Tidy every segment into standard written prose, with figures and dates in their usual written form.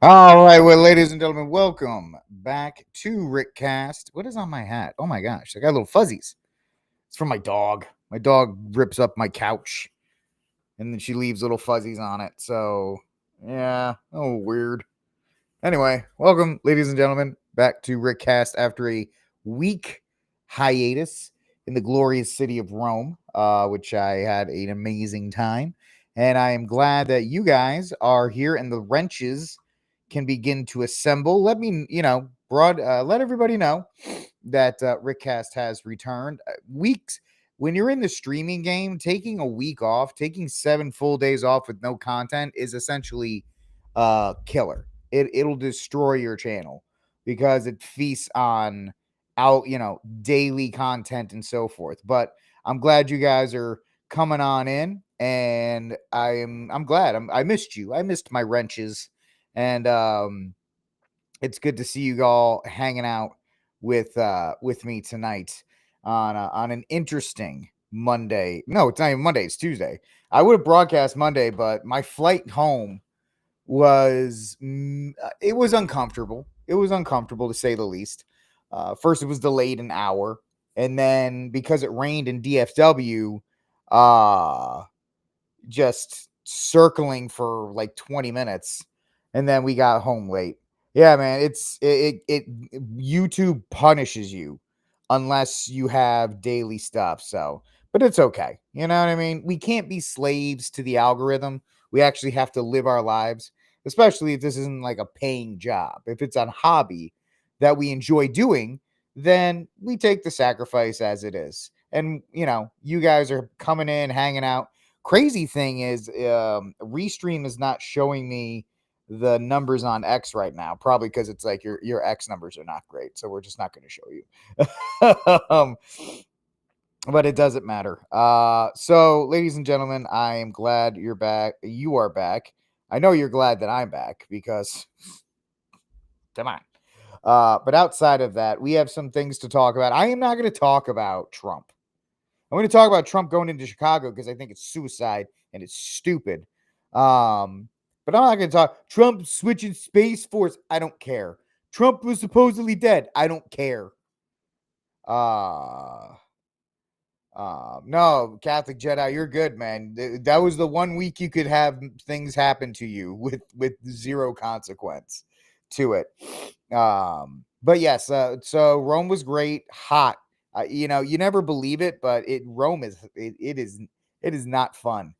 All right, well, ladies and gentlemen, welcome back to RickCast. What is on my hat? Oh my gosh, I got little fuzzies. It's from my dog. My dog rips up my couch and then she leaves little fuzzies on it. So, yeah, oh, weird. Anyway, welcome, ladies and gentlemen, back to RickCast after a week hiatus in the glorious city of Rome, which I had an amazing time. And I am glad that you guys are here and the wrenches can begin to assemble. Let me, let everybody know that RickCast has returned. Weeks, when you're in the streaming game, taking a week off, taking 7 full days off with no content is essentially killer. It'll destroy your channel because it feasts on daily content and so forth. But I'm glad you guys are coming on in, and I'm glad. I missed you. I missed my wrenches, and it's good to see you all hanging out with me tonight on an interesting Monday. No, it's not even Monday. It's Tuesday. I would have broadcast Monday, but my flight home it was uncomfortable. It was uncomfortable to say the least. First, it was delayed an hour, and then because it rained in DFW, uh, just circling for like 20 minutes, and then we got home late. Yeah, man, YouTube punishes you unless you have daily stuff. So, but it's okay. You know what I mean? We can't be slaves to the algorithm. We actually have to live our lives, especially if this isn't like a paying job. If it's a hobby that we enjoy doing, then we take the sacrifice as it is. And, you guys are coming in, hanging out. Crazy thing is, Restream is not showing me the numbers on X right now, probably because it's like your X numbers are not great, so we're just not going to show you. But it doesn't matter. So, ladies and gentlemen, I am glad you're back. You are back. I know you're glad that I'm back because, come on. But outside of that, we have some things to talk about. I am not going to talk about Trump. I'm going to talk about Trump going into Chicago because I think it's suicide and it's stupid. But I'm not going to talk Trump switching Space Force. I don't care. Trump was supposedly dead. I don't care. Uh no, Catholic Jedi, you're good, man. That was the 1 week you could have things happen to you with zero consequence to it. But yes, so Rome was great, hot. You never believe it, but Rome it is not fun,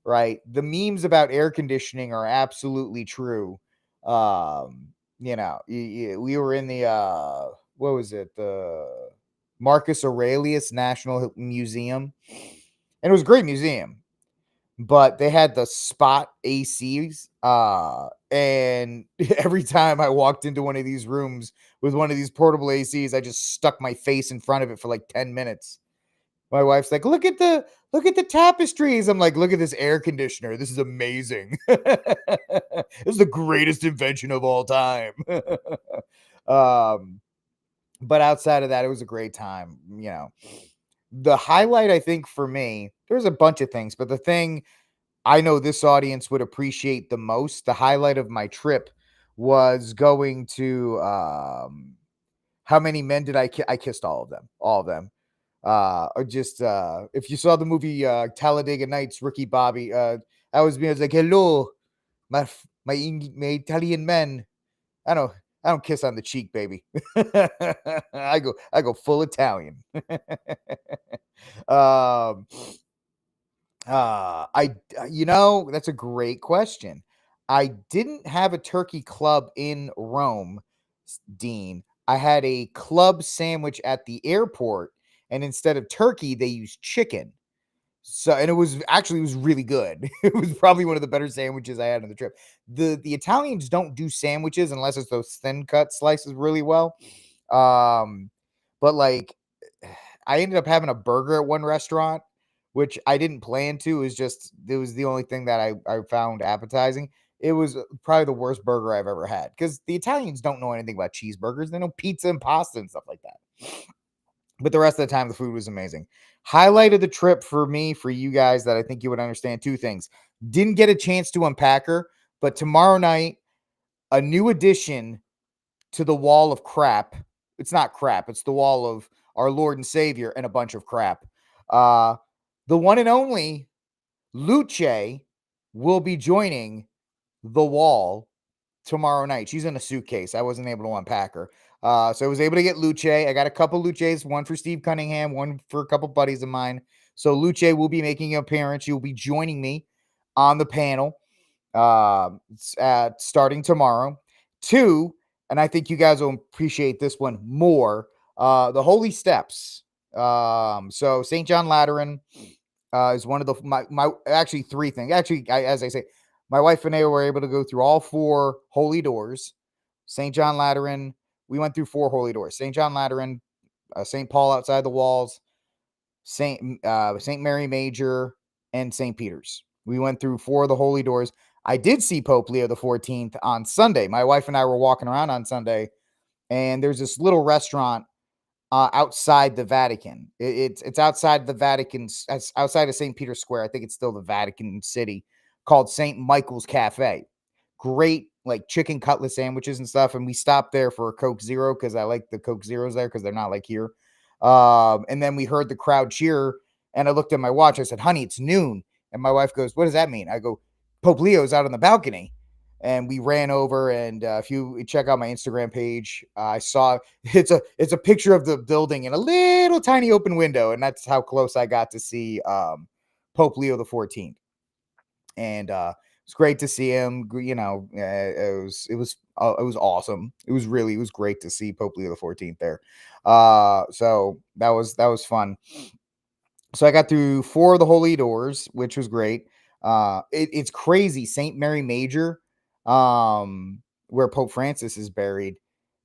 right? The memes about air conditioning are absolutely true. We were in the what was it? The Marcus Aurelius National Museum. And it was a great museum, but they had the spot ACs. And every time I walked into one of these rooms with one of these portable ACs, I just stuck my face in front of it for like 10 minutes. My wife's like, look at the tapestries. I'm like, look at this air conditioner. This is amazing. This is the greatest invention of all time. um, but outside of that, it was a great time. The highlight, I think, for me, there's a bunch of things, but the thing I know this audience would appreciate the most, the highlight of my trip was going to how many men did I kissed all of them. All of them. Or just if you saw the movie Talladega Nights, Ricky Bobby, that was me. I was like, hello, my Italian men. I don't I don't kiss on the cheek, baby. I go full Italian. um that's a great question. I didn't have a turkey club in Rome, Dean. I had a club sandwich at the airport, and instead of turkey, they used chicken. So, and it was really good. It was probably one of the better sandwiches I had on the trip. The Italians don't do sandwiches unless it's those thin cut slices really well. Um, but like I ended up having a burger at one restaurant, which I didn't plan to. It was the only thing that I found appetizing. It was probably the worst burger I've ever had because the Italians don't know anything about cheeseburgers. They know pizza and pasta and stuff like that. But the rest of the time, the food was amazing. Highlight of the trip for me, for you guys, that I think you would understand two things. Didn't get a chance to unpack her, but tomorrow night, a new addition to the wall of crap. It's not crap, it's the wall of our Lord and Savior and a bunch of crap. The one and only Luce will be joining the wall tomorrow night. She's in a suitcase. I wasn't able to unpack her. So I was able to get Luce. I got a couple Luces, one for Steve Cunningham, one for a couple buddies of mine. So Luce will be making an appearance. She will be joining me on the panel starting tomorrow. 2, and I think you guys will appreciate this one more, the Holy Steps. So St. John Lateran is one of the my actually 3 things. Actually, as I say, my wife and I were able to go through all 4 holy doors. St. John Lateran, we went through 4 holy doors. St. John Lateran, St. Paul outside the walls, St. Mary Major, and St. Peter's. We went through 4 of the holy doors. I did see Pope Leo the 14th on Sunday. My wife and I were walking around on Sunday, and there's this little restaurant outside the Vatican. It's outside the Vatican, outside of St. Peter's Square. I think it's still the Vatican City, called St. Michael's Cafe. Great, like chicken cutlet sandwiches and stuff. And we stopped there for a Coke Zero because I like the Coke Zeros there because they're not like here. And then we heard the crowd cheer, and I looked at my watch. I said, "Honey, it's noon." And my wife goes, "What does that mean?" I go, "Pope Leo's out on the balcony." And we ran over, and if you check out my Instagram page, I saw it's a picture of the building in a little tiny open window, and that's how close I got to see Pope Leo the 14th. And it's great to see him. You know, it was awesome. It was great to see Pope Leo the 14th there. So that was fun. So I got through 4 of the holy doors, which was great. It's crazy. St. Mary Major, where Pope Francis is buried.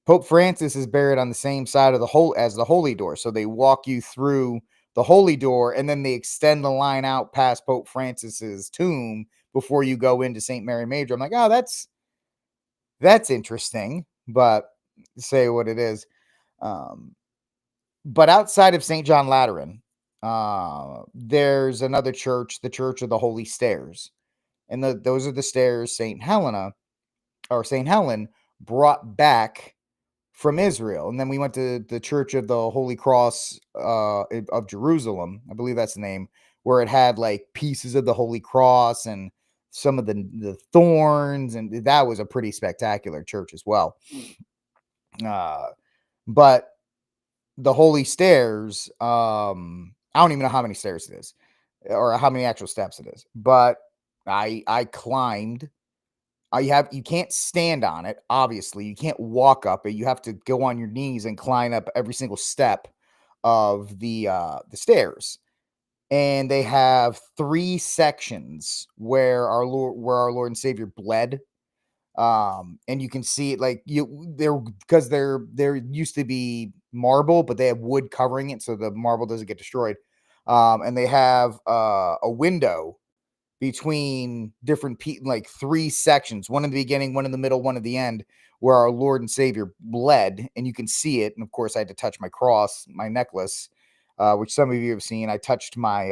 Pope Francis is buried on the same side of the whole as the holy door. So they walk you through the holy door, and then they extend the line out past Pope Francis's tomb before you go into St. Mary Major. I'm like, oh, that's interesting, but say what it is. But outside of St. John Lateran, there's another church, the Church of the Holy Stairs. And those are the stairs St. Helen brought back from Israel. And then we went to the Church of the Holy Cross of Jerusalem. I believe that's the name, where it had like pieces of the Holy Cross and some of the thorns. And that was a pretty spectacular church as well. But the Holy Stairs, I don't even know how many stairs it is or how many actual steps it is, but I climbed. You can't stand on it. Obviously, you can't walk up it. You have to go on your knees and climb up every single step of the stairs. And they have 3 sections where our Lord and Savior bled. And you can see it like because there used to be marble, but they have wood covering it so the marble doesn't get destroyed. And they have a window between different like 3 sections, one in the beginning, one in the middle, one at the end, where our Lord and Savior bled, and you can see it. And of course, I had to touch my cross, my necklace, which some of you have seen. I touched my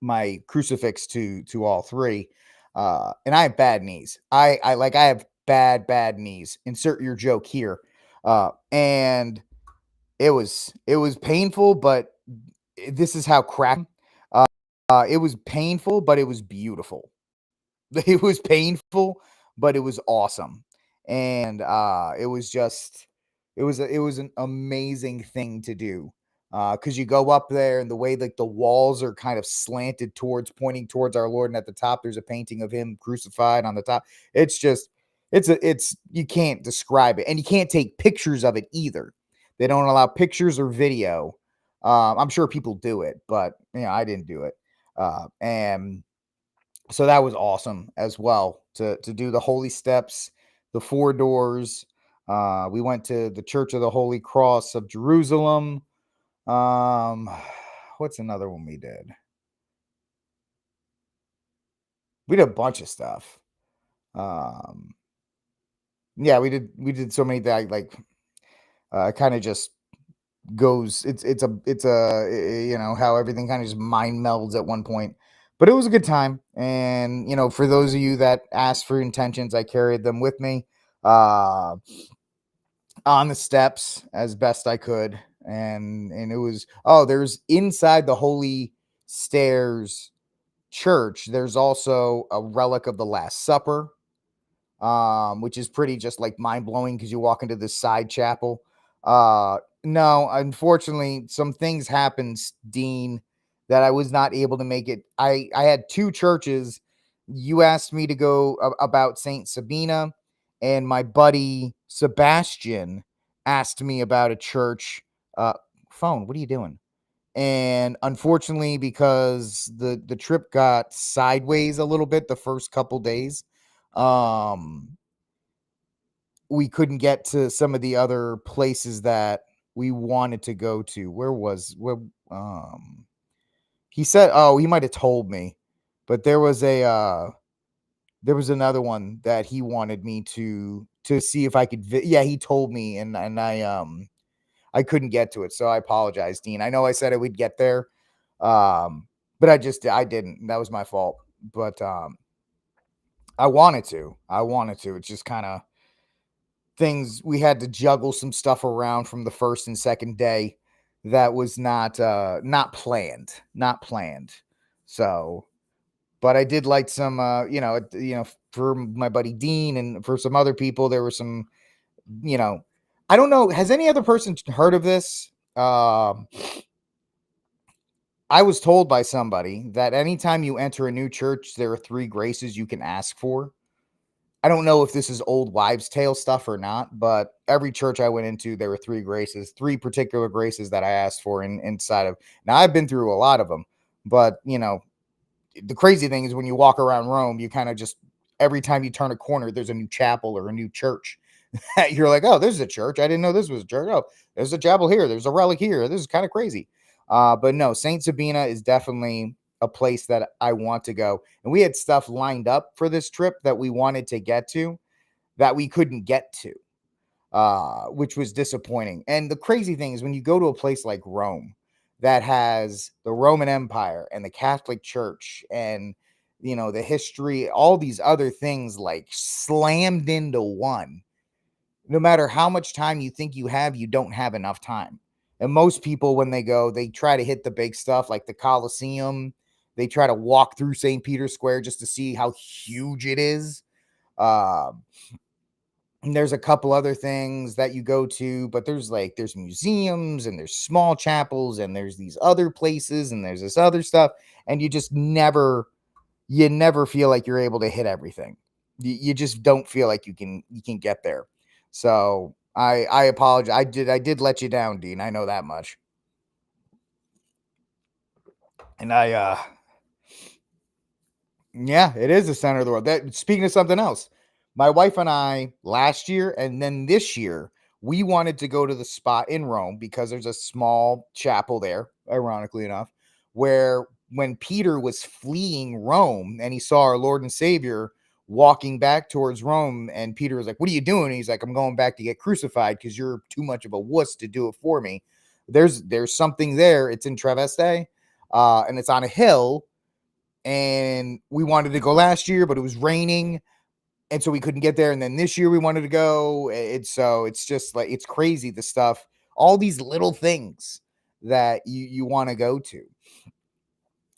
my crucifix to all 3. And I have bad knees. I have bad knees. Insert your joke here. And it was painful, but this is how crap. It was painful, but it was beautiful. It was painful, but it was awesome. And it was just it was an amazing thing to do. Because you go up there, and the way like the walls are kind of slanted pointing towards our Lord, and at the top there's a painting of him crucified on the top. It's just it's you can't describe it, and you can't take pictures of it either. They don't allow pictures or video. I'm sure people do it, but I didn't do it. And so that was awesome as well to do the holy steps, the 4 doors. We went to the Church of the Holy Cross of Jerusalem. What's another one we did? We did a bunch of stuff. Yeah, we did so many that like kind of just goes. It's a how everything kind of just mind melds at one point. But it was a good time. And, for those of you that asked for intentions, I carried them with me uh, on the steps as best I could. And it was, there's inside the Holy Stairs church, there's also a relic of the Last Supper, which is pretty just like mind blowing because you walk into this side chapel. No, unfortunately, some things happened, Dean, that I was not able to make it. I had two churches. You asked me to go about Saint Sabina, and my buddy Sebastian asked me about a church. Uh, Phone, what are you doing? And unfortunately, because the trip got sideways a little bit the first couple days, um we couldn't get to some of the other places that we wanted to go to. Where um he said, oh, he might have told me, but there was another one that he wanted me to see if I could yeah, he told me, and I couldn't get to it. So I apologize, Dean. I know I said I would get there. But I didn't. That was my fault. But I wanted to. I wanted to. It's just kind of things we had to juggle some stuff around from the first and second day that was not planned. Not planned. So, but I did like some for my buddy Dean and for some other people there were some, you know, I don't know, has any other person heard of this? I was told by somebody that anytime you enter a new church, there are three graces you can ask for. I don't know if this is old wives' tale stuff or not, but every church I went into, there were three graces, three particular graces that I asked for inside of. Now, I've been through a lot of them, but the crazy thing is when you walk around Rome, you kind of just every time you turn a corner, there's a new chapel or a new church. You're like, oh, this is a church. I didn't know this was a church. Oh, there's a chapel here. There's a relic here. This is kind of crazy. But no, Saint Sabina is definitely a place that I want to go. And we had stuff lined up for this trip that we wanted to get to that we couldn't get to, which was disappointing. And the crazy thing is when you go to a place like Rome that has the Roman Empire and the Catholic Church and the history, all these other things like slammed into one, no matter how much time you think you don't have enough time. And most people, when they go, they try to hit the big stuff like the Colosseum. They try to walk through St. Peter's Square just to see how huge it is. And there's a couple other things that you go to, but there's museums and there's small chapels and there's these other places and there's this other stuff. And you never feel like you're able to hit everything. You just don't feel like you can get there. So I apologize. I did let you down, Dean. I know that much. And yeah, it is the center of the world. That speaking of something else, my wife and I last year and then this year we wanted to go to the spot in Rome because there's a small chapel there, ironically enough, where when Peter was fleeing Rome and he saw our Lord and Savior walking back towards Rome, and Peter was like, "What are you doing?" And he's like, "I'm going back to get crucified because you're too much of a wuss to do it for me." There's something there. It's in Treveste, and it's on a hill, and we wanted to go last year, but it was raining, and so we couldn't get there. And then this year we wanted to go. It's just like it's crazy the stuff, all these little things that you want to go to,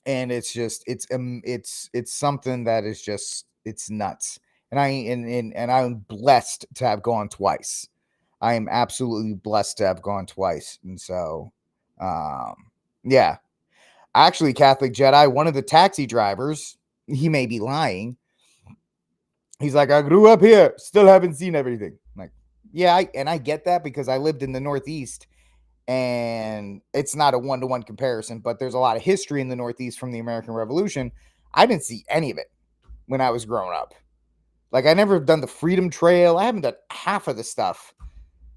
and it's just it's something that is just it's nuts. And I'm blessed to have gone twice. I am absolutely blessed to have gone twice, and so um, yeah. Actually, Catholic Jedi, one of the taxi drivers, he may be lying. He's like, I grew up here, still haven't seen everything. I'm like, yeah, I get that because I lived in the Northeast, and it's not a one-to-one comparison, but there's a lot of history in the Northeast from the American Revolution. I didn't see any of it when I was growing up. Like, I never done the Freedom Trail. I haven't done half of the stuff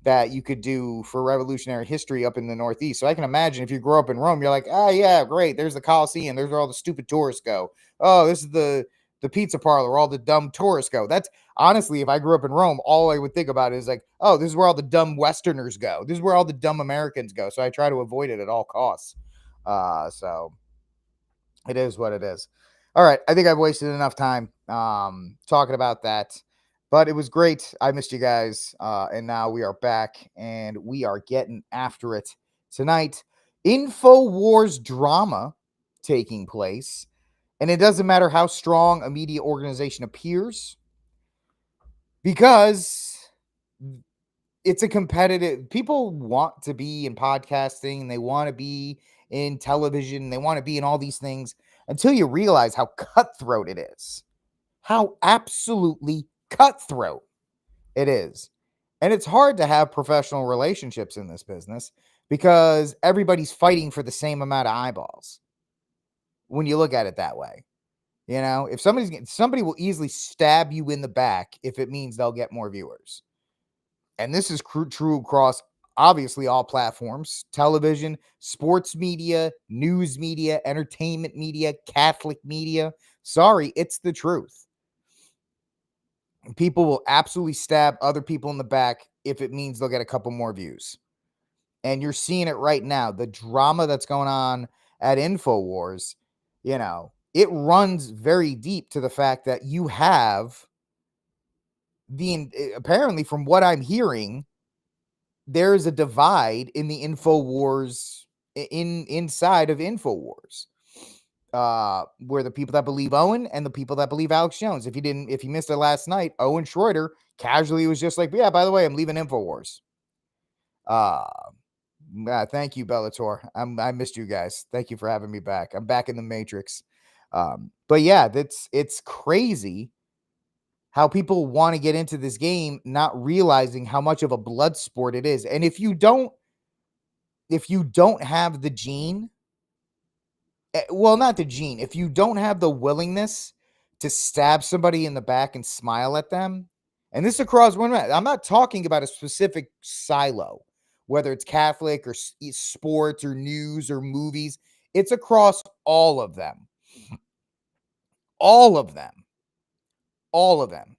that you could do for revolutionary history up in the Northeast. So I can imagine if you grow up in Rome, you're like, oh yeah, great. There's the Colosseum. There's where all the stupid tourists go. Oh, this is the pizza parlor where all the dumb tourists go. That's honestly, if I grew up in Rome, all I would think about is like, oh, this is where all the dumb Westerners go. This is where all the dumb Americans go. So I try to avoid it at all costs. So it is what it is. All right, I think I've wasted enough time talking about that, but it was great. I missed you guys, and now we are back and we are getting after it tonight. Infowars drama taking place, and it doesn't matter how strong a media organization appears because it's a competitive. People want to be in podcasting, they want to be in television, they want to be in all these things until you realize how cutthroat it is. How absolutely cutthroat it is. And it's hard to have professional relationships in this business because everybody's fighting for the same amount of eyeballs when you look at it that way. You know, if somebody will easily stab you in the back if it means they'll get more viewers. And this is true across obviously all platforms: television, sports media, news media, entertainment media, Catholic media. Sorry, it's the truth. People will absolutely stab other people in the back if it means they'll get a couple more views. And you're seeing it right now. The drama that's going on at Infowars, you know, it runs very deep to the fact that you have apparently, from what I'm hearing, there's a divide in the Infowars inside of Infowars. Where the people that believe Owen and the people that believe Alex Jones. If you missed it last night, Owen Shroyer casually was just like, yeah, by the way, I'm leaving Infowars. Thank you, Bellator. I missed you guys. Thank you for having me back. I'm back in the Matrix. But yeah, it's crazy how people want to get into this game, not realizing how much of a blood sport it is. And if you don't have the gene, well, not the gene, if you don't have the willingness to stab somebody in the back and smile at them, and this across one, I'm not talking about a specific silo, whether it's Catholic or sports or news or movies, it's across all of them. All of them. All of them.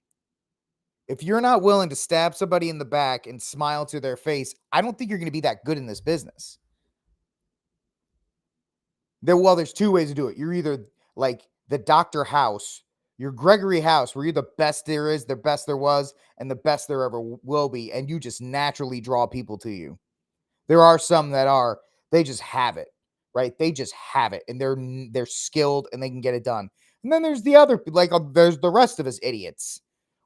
If you're not willing to stab somebody in the back and smile to their face, I don't think you're going to be that good in this business. There's two ways to do it. You're either like the Dr. House, you're Gregory House, where you're the best there is, the best there was, and the best there ever will be, and you just naturally draw people to you. There are some that they just have it, right? They just have it, and they're skilled and they can get it done. And then there's the other, there's the rest of us idiots,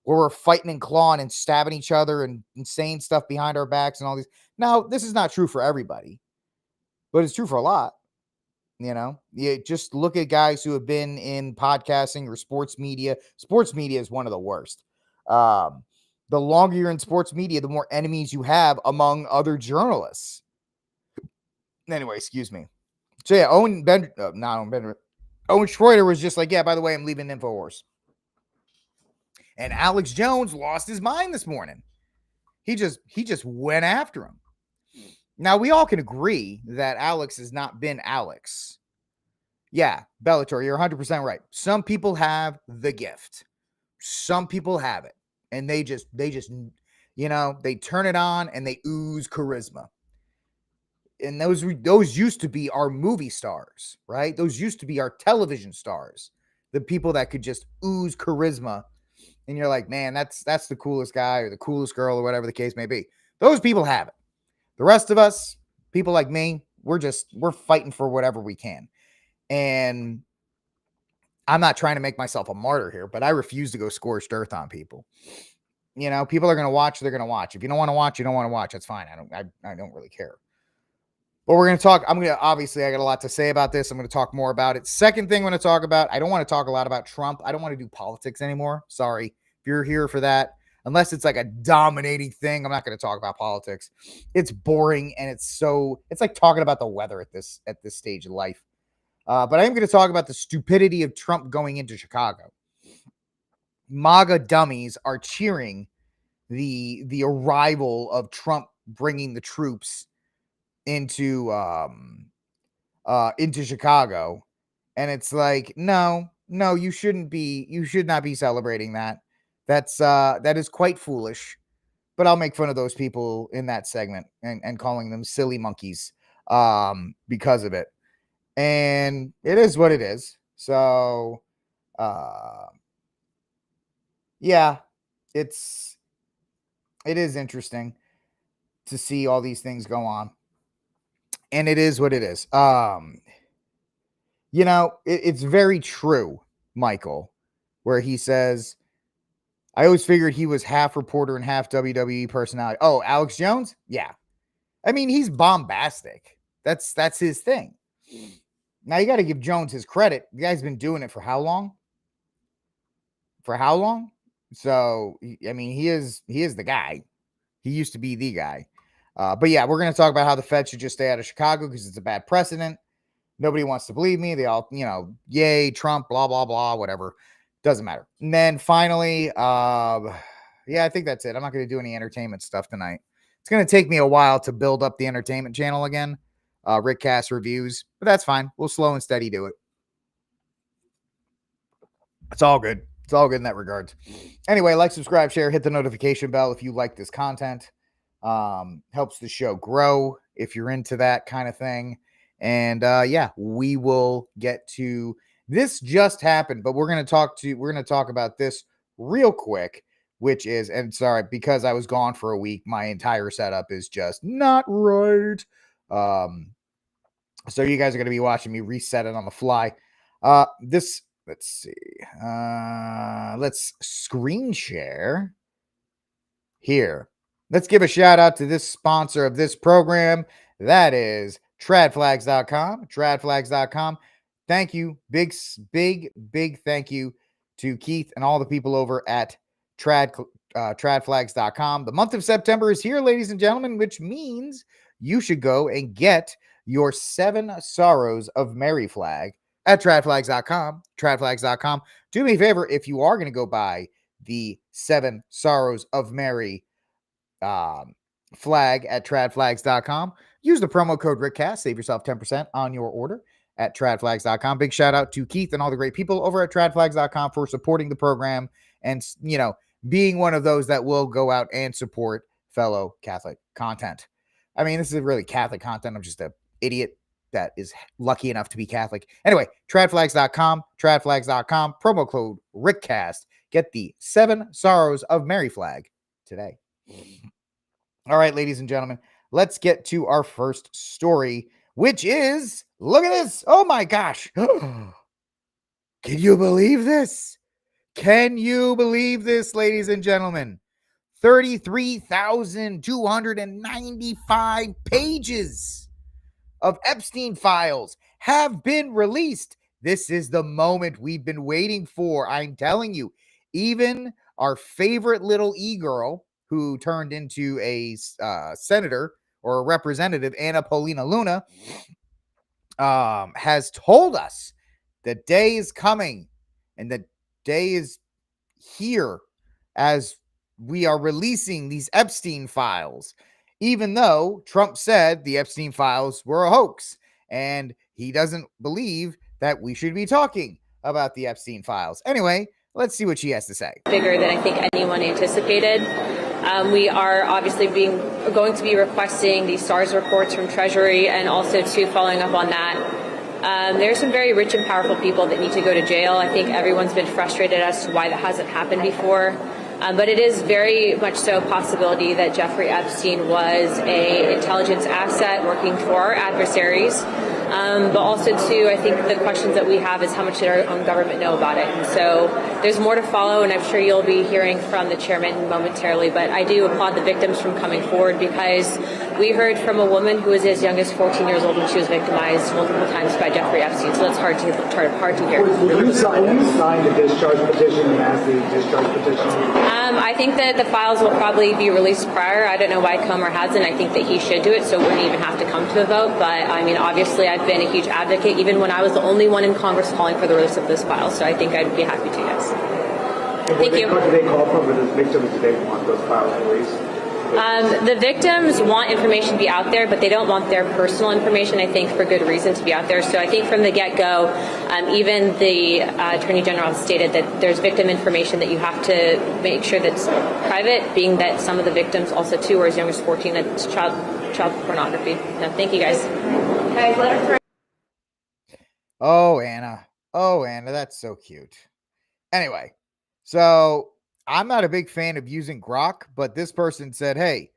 where we're fighting and clawing and stabbing each other and saying stuff behind our backs and all these. Now, this is not true for everybody, but it's true for a lot. You know, you just look at guys who have been in podcasting or sports media. Sports media is one of the worst. The longer you're in sports media, the more enemies you have among other journalists. Anyway, excuse me. So yeah, Owen Shroyer was just like, yeah, by the way, I'm leaving Infowars. And Alex Jones lost his mind this morning. He just went after him. Now, we all can agree that Alex has not been Alex. Yeah, Bellator, you're 100% right. Some people have the gift. Some people have it. And they just, you know, they turn it on and they ooze charisma. And those used to be our movie stars, right? Those used to be our television stars. The people that could just ooze charisma. And you're like, man, that's the coolest guy or the coolest girl or whatever the case may be. Those people have it. The rest of us, people like me, we're fighting for whatever we can. And I'm not trying to make myself a martyr here, but I refuse to go scorched earth on people. You know, people are going to watch, they're going to watch. If you don't want to watch, you don't want to watch. That's fine. I don't really care. But we're going to talk. Obviously, I got a lot to say about this. I'm going to talk more about it. Second thing I'm going to talk about, I don't want to talk a lot about Trump. I don't want to do politics anymore. Sorry. If you're here for that, unless it's like a dominating thing, I'm not going to talk about politics. It's boring. And it's like talking about the weather at this stage of life. But I am going to talk about the stupidity of Trump going into Chicago. MAGA dummies are cheering the arrival of Trump bringing the troops into Chicago, and it's like, no, you should not be celebrating that. That is quite foolish. But I'll make fun of those people in that segment and calling them silly monkeys because of it. And it is what it is. So Yeah, it is interesting to see all these things go on, and it is what it is. It's very true, Michael, where he says, I always figured he was half reporter and half WWE personality. Oh, Alex Jones? Yeah. I mean, he's bombastic. That's his thing. Now you got to give Jones his credit. The guy's been doing it for how long? So, I mean, he is the guy. He used to be the guy. But yeah, we're going to talk about how the Fed should just stay out of Chicago because it's a bad precedent. Nobody wants to believe me. They all, yay, Trump, blah, blah, blah, whatever. Doesn't matter. And then finally, yeah, I think that's it. I'm not going to do any entertainment stuff tonight. It's going to take me a while to build up the entertainment channel again. RickCast reviews, but that's fine. We'll slow and steady do it. It's all good. It's all good in that regard. Anyway, like, subscribe, share, hit the notification bell if you like this content. Helps the show grow if you're into that kind of thing. And yeah, we will get to this. Just happened, but we're going to talk about this real quick, which is, and sorry, because I was gone for a week, my entire setup is just not right. So you guys are going to be watching me reset it on the fly. Let's see. Let's screen share here. Let's give a shout out to this sponsor of this program. That is tradflags.com. Tradflags.com. Thank you. Big thank you to Keith and all the people over at tradflags.com. The month of September is here, ladies and gentlemen, which means you should go and get your 7 Sorrows of Mary flag at tradflags.com. Tradflags.com. Do me a favor, if you are going to go buy the 7 Sorrows of Mary flag at tradflags.com, use the promo code RickCast. Save yourself 10% on your order at tradflags.com. Big shout out to Keith and all the great people over at tradflags.com for supporting the program and, being one of those that will go out and support fellow Catholic content. I mean, this is really Catholic content. I'm just an idiot that is lucky enough to be Catholic. Anyway, tradflags.com, promo code RickCast. Get the 7 Sorrows of Mary flag today. All right, ladies and gentlemen, let's get to our first story, which is, look at this. Oh my gosh. Can you believe this? Can you believe this, ladies and gentlemen? 33,295 pages of Epstein files have been released. This is the moment we've been waiting for. I'm telling you, even our favorite little e-girl who turned into a senator or a representative, Anna Paulina Luna, has told us the day is coming and the day is here as we are releasing these Epstein files, even though Trump said the Epstein files were a hoax and he doesn't believe that we should be talking about the Epstein files. Anyway, let's see what she has to say. Bigger than I think anyone anticipated. We are obviously going to be requesting the SARS reports from Treasury, and also too, following up on that, there's some very rich and powerful people that need to go to jail. I think everyone's been frustrated as to why that hasn't happened before. But it is very much so a possibility that Jeffrey Epstein was an intelligence asset working for our adversaries. But also, too, I think the questions that we have is how much did our own government know about it? And so there's more to follow, and I'm sure you'll be hearing from the chairman momentarily. But I do applaud the victims from coming forward, because we heard from a woman who was as young as 14 years old when she was victimized multiple times by Jeffrey Epstein. So that's hard to hear. Will you sign the discharge petition, the massive discharge petition? I think that the files will probably be released prior. I don't know why Comer hasn't. I think that he should do it, so it wouldn't even have to come to a vote. But I mean, obviously, I've been a huge advocate, even when I was the only one in Congress calling for the release of this file. So I think I'd be happy to, yes. Thank you. What do they call for the victims? Do they want those files released? The victims want information to be out there, but they don't want their personal information, I think, for good reason to be out there. So I think from the get-go, even the Attorney General stated that there's victim information that you have to make sure that's private, being that some of the victims also, too, are as young as 14. That's child pornography. No, thank you, guys. Oh, Anna, that's so cute. Anyway, so I'm not a big fan of using Grok, but this person said, hey,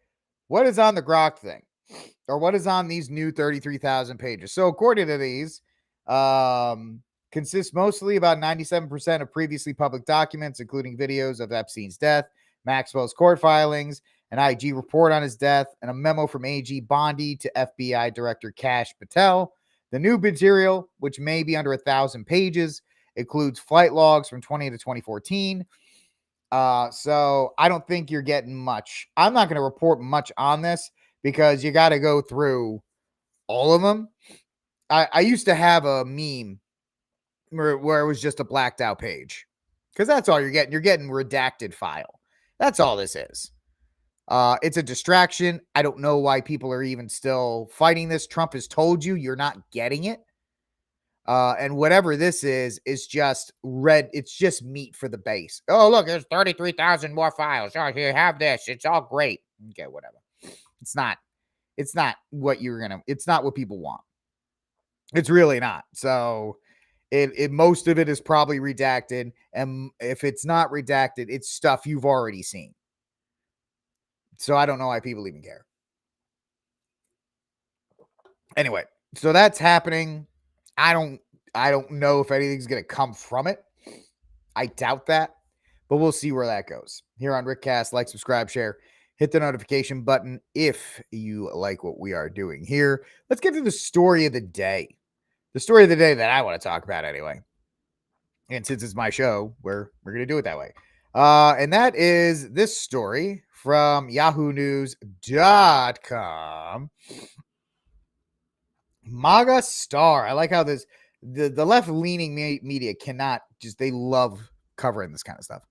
what is on the Grok thing? Or what is on these new 33,000 pages? So according to these, consists mostly about 97% of previously public documents, including videos of Epstein's death, Maxwell's court filings, an IG report on his death, and a memo from AG Bondi to FBI Director Kash Patel. The new material, which may be under 1,000 pages, includes flight logs from 20 to 2014. So I don't think you're getting much. I'm not going to report much on this because you got to go through all of them. I used to have a meme where it was just a blacked out page because that's all you're getting. You're getting redacted file. That's all this is. It's a distraction. I don't know why people are even still fighting this. Trump has told you you're not getting it. And whatever this is just red. It's just meat for the base. Oh, look, there's 33,000 more files. Oh, here, have this. It's all great. Okay, whatever. It's not what it's not what people want. It's really not. So most of it is probably redacted. And if it's not redacted, it's stuff you've already seen. So I don't know why people even care. Anyway, so that's happening. I don't know if anything's going to come from it. I doubt that, but we'll see where that goes. Here on RickCast, like, subscribe, share, hit the notification button if you like what we are doing here. Let's get to the story of the day. The story of the day that I want to talk about anyway. And since it's my show, we're going to do it that way. And that is this story from yahoonews.com. MAGA star. I like how the left-leaning media cannot they love covering this kind of stuff.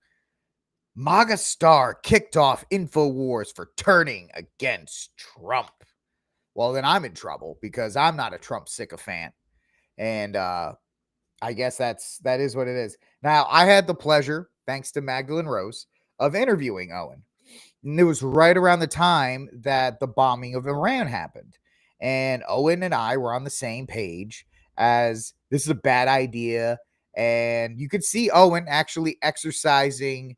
MAGA star kicked off Infowars for turning against Trump. Well, then I'm in trouble because I'm not a Trump sycophant. And I guess that is what it is. Now, I had the pleasure, thanks to Magdalene Rose, of interviewing Owen. And it was right around the time that the bombing of Iran happened. And Owen and I were on the same page as this is a bad idea. And you could see Owen actually exercising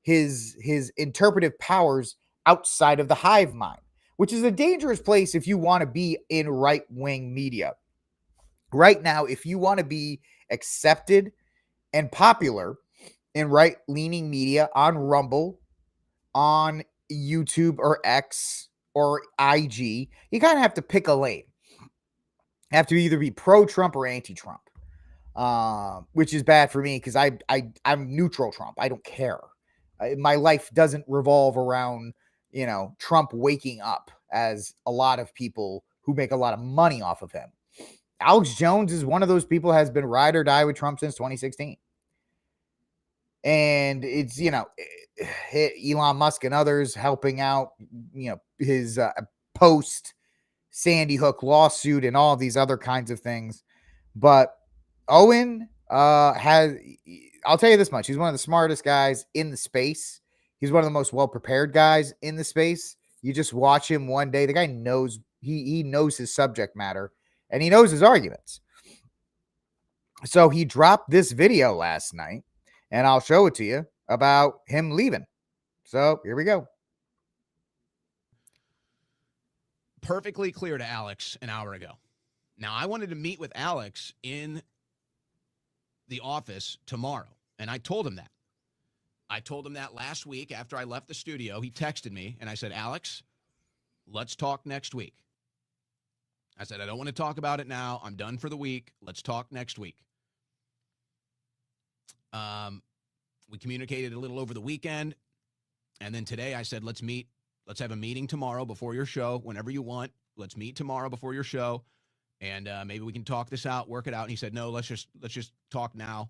his interpretive powers outside of the hive mind, which is a dangerous place if you want to be in right-wing media. Right now, if you want to be accepted and popular in right-leaning media on Rumble, on YouTube or X or IG, you kind of have to pick a lane. You have to either be pro-Trump or anti-Trump, which is bad for me because I'm neutral Trump. I don't care. My life doesn't revolve around, Trump waking up as a lot of people who make a lot of money off of him. Alex Jones is one of those people who has been ride or die with Trump since 2016. And it's, Elon Musk and others helping out, his post Sandy Hook lawsuit and all these other kinds of things. But Owen I'll tell you this much. He's one of the smartest guys in the space. He's one of the most well-prepared guys in the space. You just watch him one day. The guy knows, he knows his subject matter and he knows his arguments. So he dropped this video last night and I'll show it to you about him leaving. So here we go. Perfectly clear to Alex an hour ago. Now, I wanted to meet with Alex in the office tomorrow, and I told him that. I told him that last week after I left the studio. He texted me, and I said, Alex, let's talk next week. I said, I don't want to talk about it now. I'm done for the week. Let's talk next week. We communicated a little over the weekend, and then today I said, let's meet. Let's have a meeting tomorrow before your show, whenever you want. Let's meet tomorrow before your show, and maybe we can talk this out, work it out. And he said, no, let's just talk now.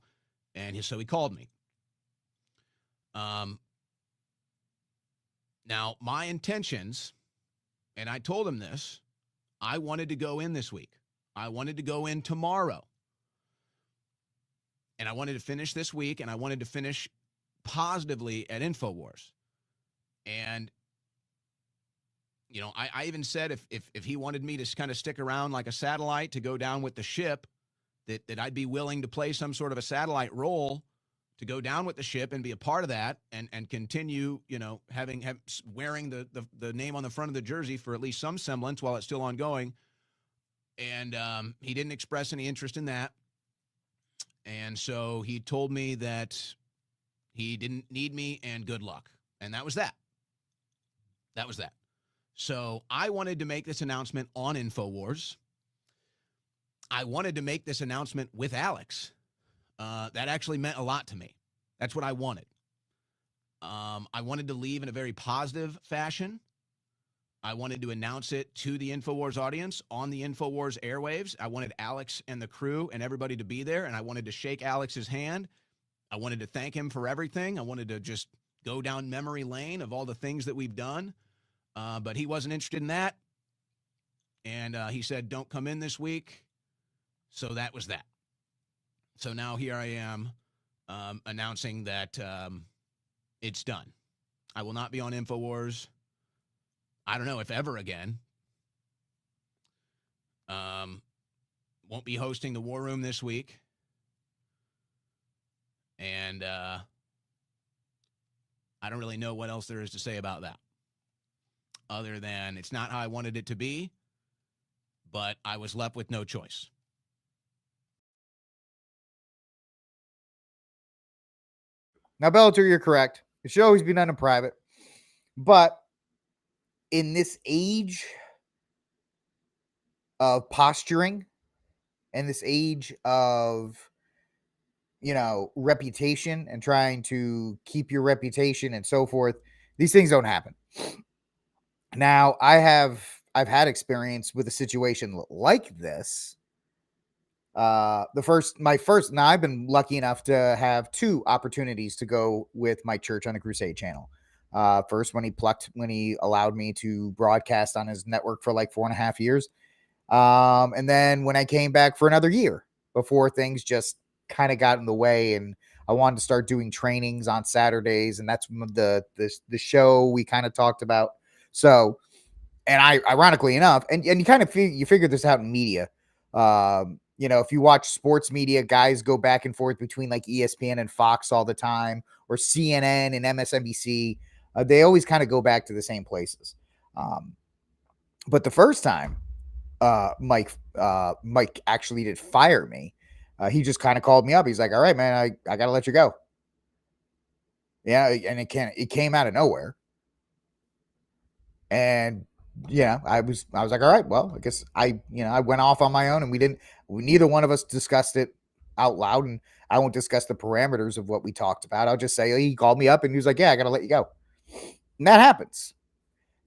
And so he called me. Now, my intentions, and I told him this, I wanted to go in this week. I wanted to go in tomorrow. And I wanted to finish this week, and I wanted to finish positively at Infowars. And, I even said if he wanted me to kind of stick around like a satellite to go down with the ship, that I'd be willing to play some sort of a satellite role to go down with the ship and be a part of that and continue, wearing the name on the front of the jersey for at least some semblance while it's still ongoing. And he didn't express any interest in that. And so he told me that he didn't need me and good luck. And that was that. That was that. So I wanted to make this announcement on Infowars. I wanted to make this announcement with Alex. That actually meant a lot to me. That's what I wanted. I wanted to leave in a very positive fashion. I wanted to announce it to the Infowars audience on the Infowars airwaves. I wanted Alex and the crew and everybody to be there, and I wanted to shake Alex's hand. I wanted to thank him for everything. I wanted to just go down memory lane of all the things that we've done. But he wasn't interested in that. And he said, don't come in this week. So that was that. So now here I am announcing that it's done. I will not be on Infowars. I don't know if ever again. Won't be hosting the War Room this week. And I don't really know what else there is to say about that. Other than it's not how I wanted it to be, but I was left with no choice. Now, Bellator, you're correct. It should always be done in private. But in this age of posturing and this age of, reputation and trying to keep your reputation and so forth, these things don't happen. Now, I've had experience with a situation like this. Now I've been lucky enough to have 2 opportunities to go with Mike Church on the Crusade channel. First, when he allowed me to broadcast on his network for like 4.5 years. And then when I came back for another year before things just kind of got in the way, and I wanted to start doing trainings on Saturdays, and that's the show we kind of talked about. So, and I, ironically enough, and you kind of figure this out in media. If you watch sports media, guys go back and forth between like ESPN and Fox all the time, or CNN and MSNBC. They always kind of go back to the same places. But the first time, Mike actually did fire me. He just kind of called me up. He's like, "All right, man, I got to let you go." Yeah. And it came out of nowhere. And I was like, all right, well, I guess I went off on my own, and neither one of us discussed it out loud, and I won't discuss the parameters of what we talked about. I'll just say he called me up and he was like, "Yeah, I got to let you go." And that happens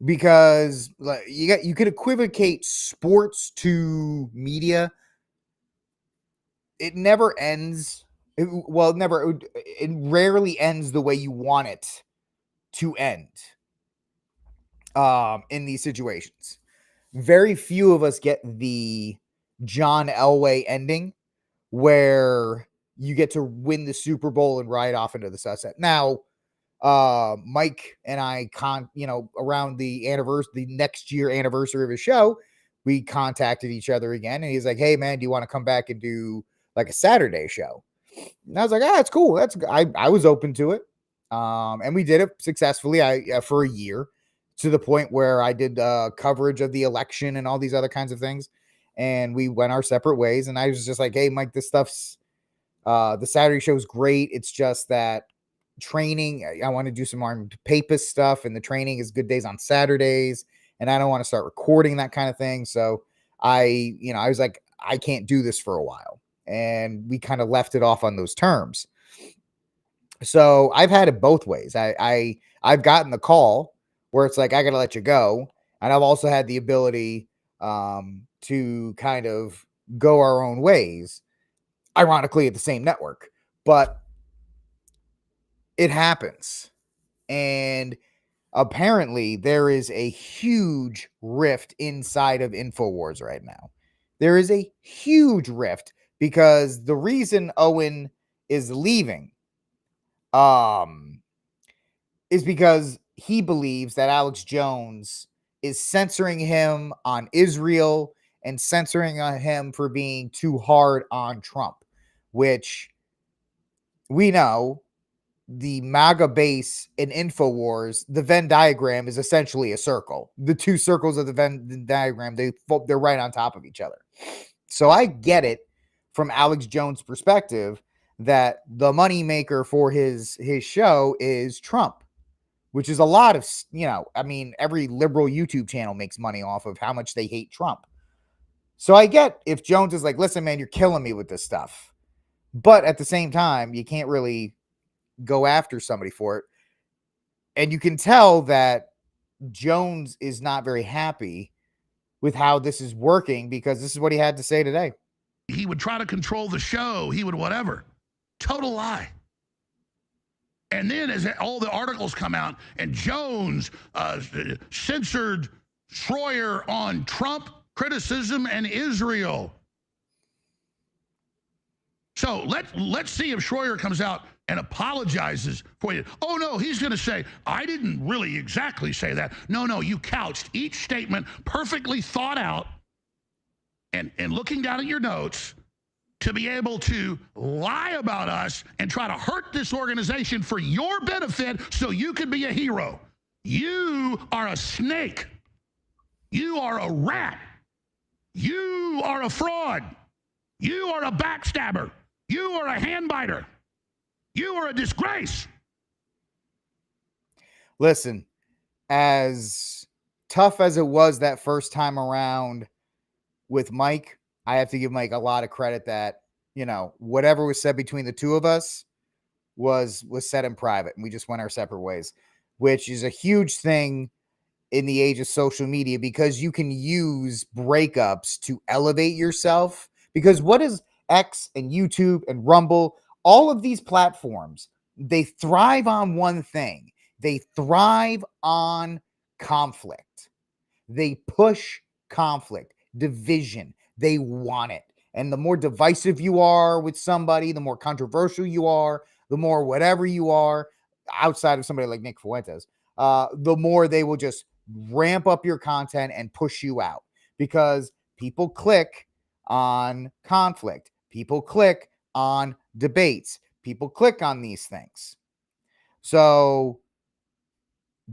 because you could equivocate sports to media. It never ends. It rarely ends the way you want it to end. In these situations, very few of us get the John Elway ending where you get to win the Super Bowl and ride off into the sunset. Now, Mike and I around the next year anniversary of his show, we contacted each other again, and he's like, "Hey man, do you want to come back and do like a Saturday show?" And I was like, "That's cool. I was open to it." And we did it successfully for a year, to the point where I did coverage of the election and all these other kinds of things. And we went our separate ways. And I was just like, "Hey, Mike, this stuff's the Saturday show is great. It's just that training, I want to do some armed papist stuff, and the training is good days on Saturdays, and I don't want to start recording that kind of thing." So I was like, "I can't do this for a while." And we kind of left it off on those terms. So I've had it both ways. I've gotten the call where it's like, "I got to let you go." And I've also had the ability to kind of go our own ways, ironically at the same network. But it happens. And apparently there is a huge rift inside of Infowars right now. There is a huge rift because the reason Owen is leaving is because he believes that Alex Jones is censoring him on Israel and censoring on him for being too hard on Trump, which we know the MAGA base in Infowars, the Venn diagram is essentially a circle. The two circles of the Venn diagram, they're right on top of each other. So I get it from Alex Jones' perspective that the moneymaker for his show is Trump, which is a lot of, I mean, every liberal YouTube channel makes money off of how much they hate Trump. So I get if Jones is like, listen, man, you're killing me with this stuff. But at the same time, you can't really go after somebody for it. And you can tell that Jones is not very happy with how this is working, because this is what he had to say today. He would try to control the show. He would whatever. Total lie. And then as all the articles come out and Jones censored Shroyer on Trump criticism and Israel. So let's see if Shroyer comes out and apologizes for it. Oh, no, he's going to say, I didn't really exactly say that. No, you couched each statement perfectly thought out and looking down at your notes to be able to lie about us and try to hurt this organization for your benefit so you can be a hero. You are a snake. You are a rat. You are a fraud. You are a backstabber. You are a handbiter. You are a disgrace. Listen, as tough as it was that first time around with Mike, I have to give Mike a lot of credit that, whatever was said between the two of us was said in private, and we just went our separate ways, which is a huge thing in the age of social media, because you can use breakups to elevate yourself. Because what is X and YouTube and Rumble, all of these platforms, they thrive on one thing. They thrive on conflict. They push conflict, division. They want it. And the more divisive you are with somebody, the more controversial you are, the more whatever you are, outside of somebody like Nick Fuentes, the more they will just ramp up your content and push you out, because people click on conflict. People click on debates. People click on these things. So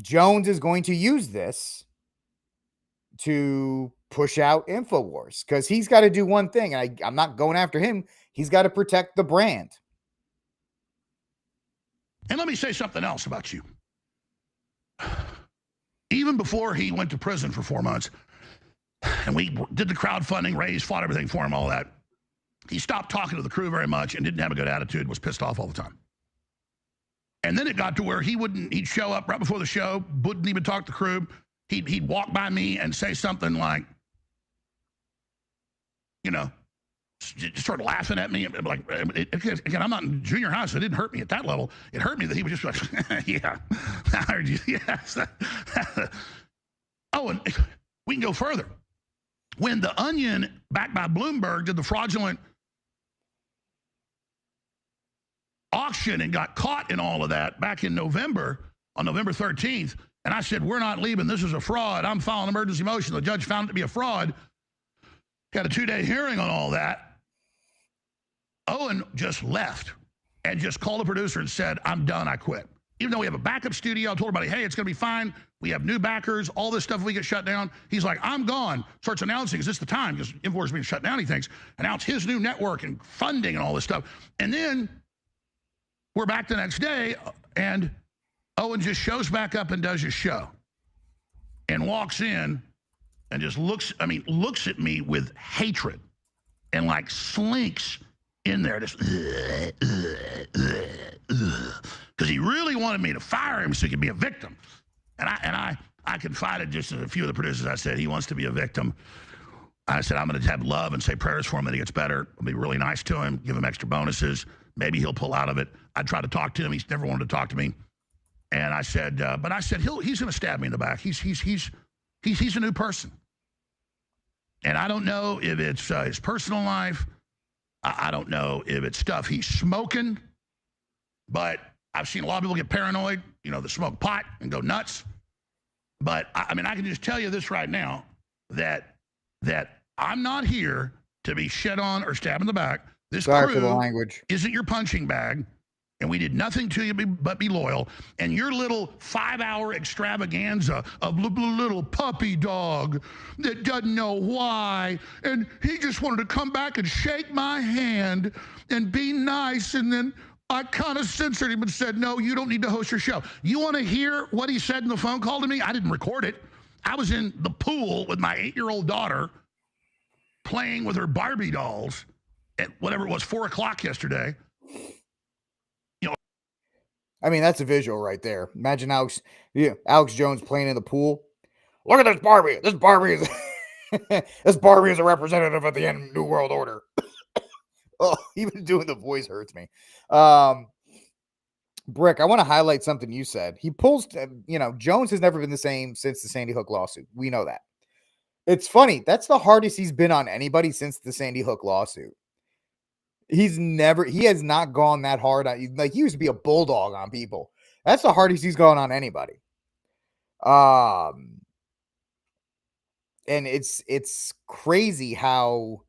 Jones is going to use this to push out Infowars, because he's got to do one thing. And I'm not going after him. He's got to protect the brand. And let me say something else about you. Even before he went to prison for 4 months, and we did the crowdfunding, raised, fought everything for him, all that, he stopped talking to the crew very much and didn't have a good attitude, was pissed off all the time. And then it got to where he'd show up right before the show, wouldn't even talk to the crew. He'd walk by me and say something like, just start laughing at me. Like, again, I'm not in junior high, so it didn't hurt me at that level. It hurt me that he was just like, yeah, I heard you. Yes. Oh, and we can go further. When The Onion, backed by Bloomberg, did the fraudulent auction and got caught in all of that back in November, on November 13th, and I said, we're not leaving. This is a fraud. I'm filing emergency motion. The judge found it to be a fraud. Got a 2-day hearing on all that. Owen just left and just called the producer and said, I'm done, I quit. Even though we have a backup studio, I told everybody, hey, it's going to be fine. We have new backers, all this stuff, if we get shut down. He's like, I'm gone. Starts announcing, is this the time? Because Infowars is being shut down, he thinks. Announce his new network and funding and all this stuff. And then we're back the next day, and Owen just shows back up and does his show. And walks in and just looks at me with hatred and like slinks in there, just because he really wanted me to fire him so he could be a victim. And I confided just in a few of the producers. I said, he wants to be a victim. I said, I'm going to have love and say prayers for him that he gets better. I'll be really nice to him, give him extra bonuses. Maybe he'll pull out of it. I tried to talk to him. He's never wanted to talk to me. And I said, but I said, he's going to stab me in the back. He's a new person. And I don't know if it's his personal life. I don't know if it's stuff he's smoking. But I've seen a lot of people get paranoid, that smoke pot and go nuts. But I can just tell you this right now, that I'm not here to be shit on or stabbed in the back. This Sorry for the crew language. isn't your punching bag. and we did nothing to you but be loyal. And your little 5-hour extravaganza of little puppy dog that doesn't know why, and he just wanted to come back and shake my hand and be nice, and then I kind of censored him and said, no, you don't need to host your show. You want to hear what he said in the phone call to me? I didn't record it. I was in the pool with my 8-year-old daughter playing with her Barbie dolls at whatever it was, 4 o'clock yesterday. I mean, that's a visual right there. Imagine Alex Jones playing in the pool. Look at this Barbie. This Barbie is this Barbie is a representative of the New World Order. Oh, even doing the voice hurts me. Brick, I want to highlight something you said. He pulls, Jones has never been the same since the Sandy Hook lawsuit. We know that. It's funny. That's the hardest he's been on anybody since the Sandy Hook lawsuit. He has not gone that hard. Like, he used to be a bulldog on people. That's the hardest he's gone on anybody. And it's crazy how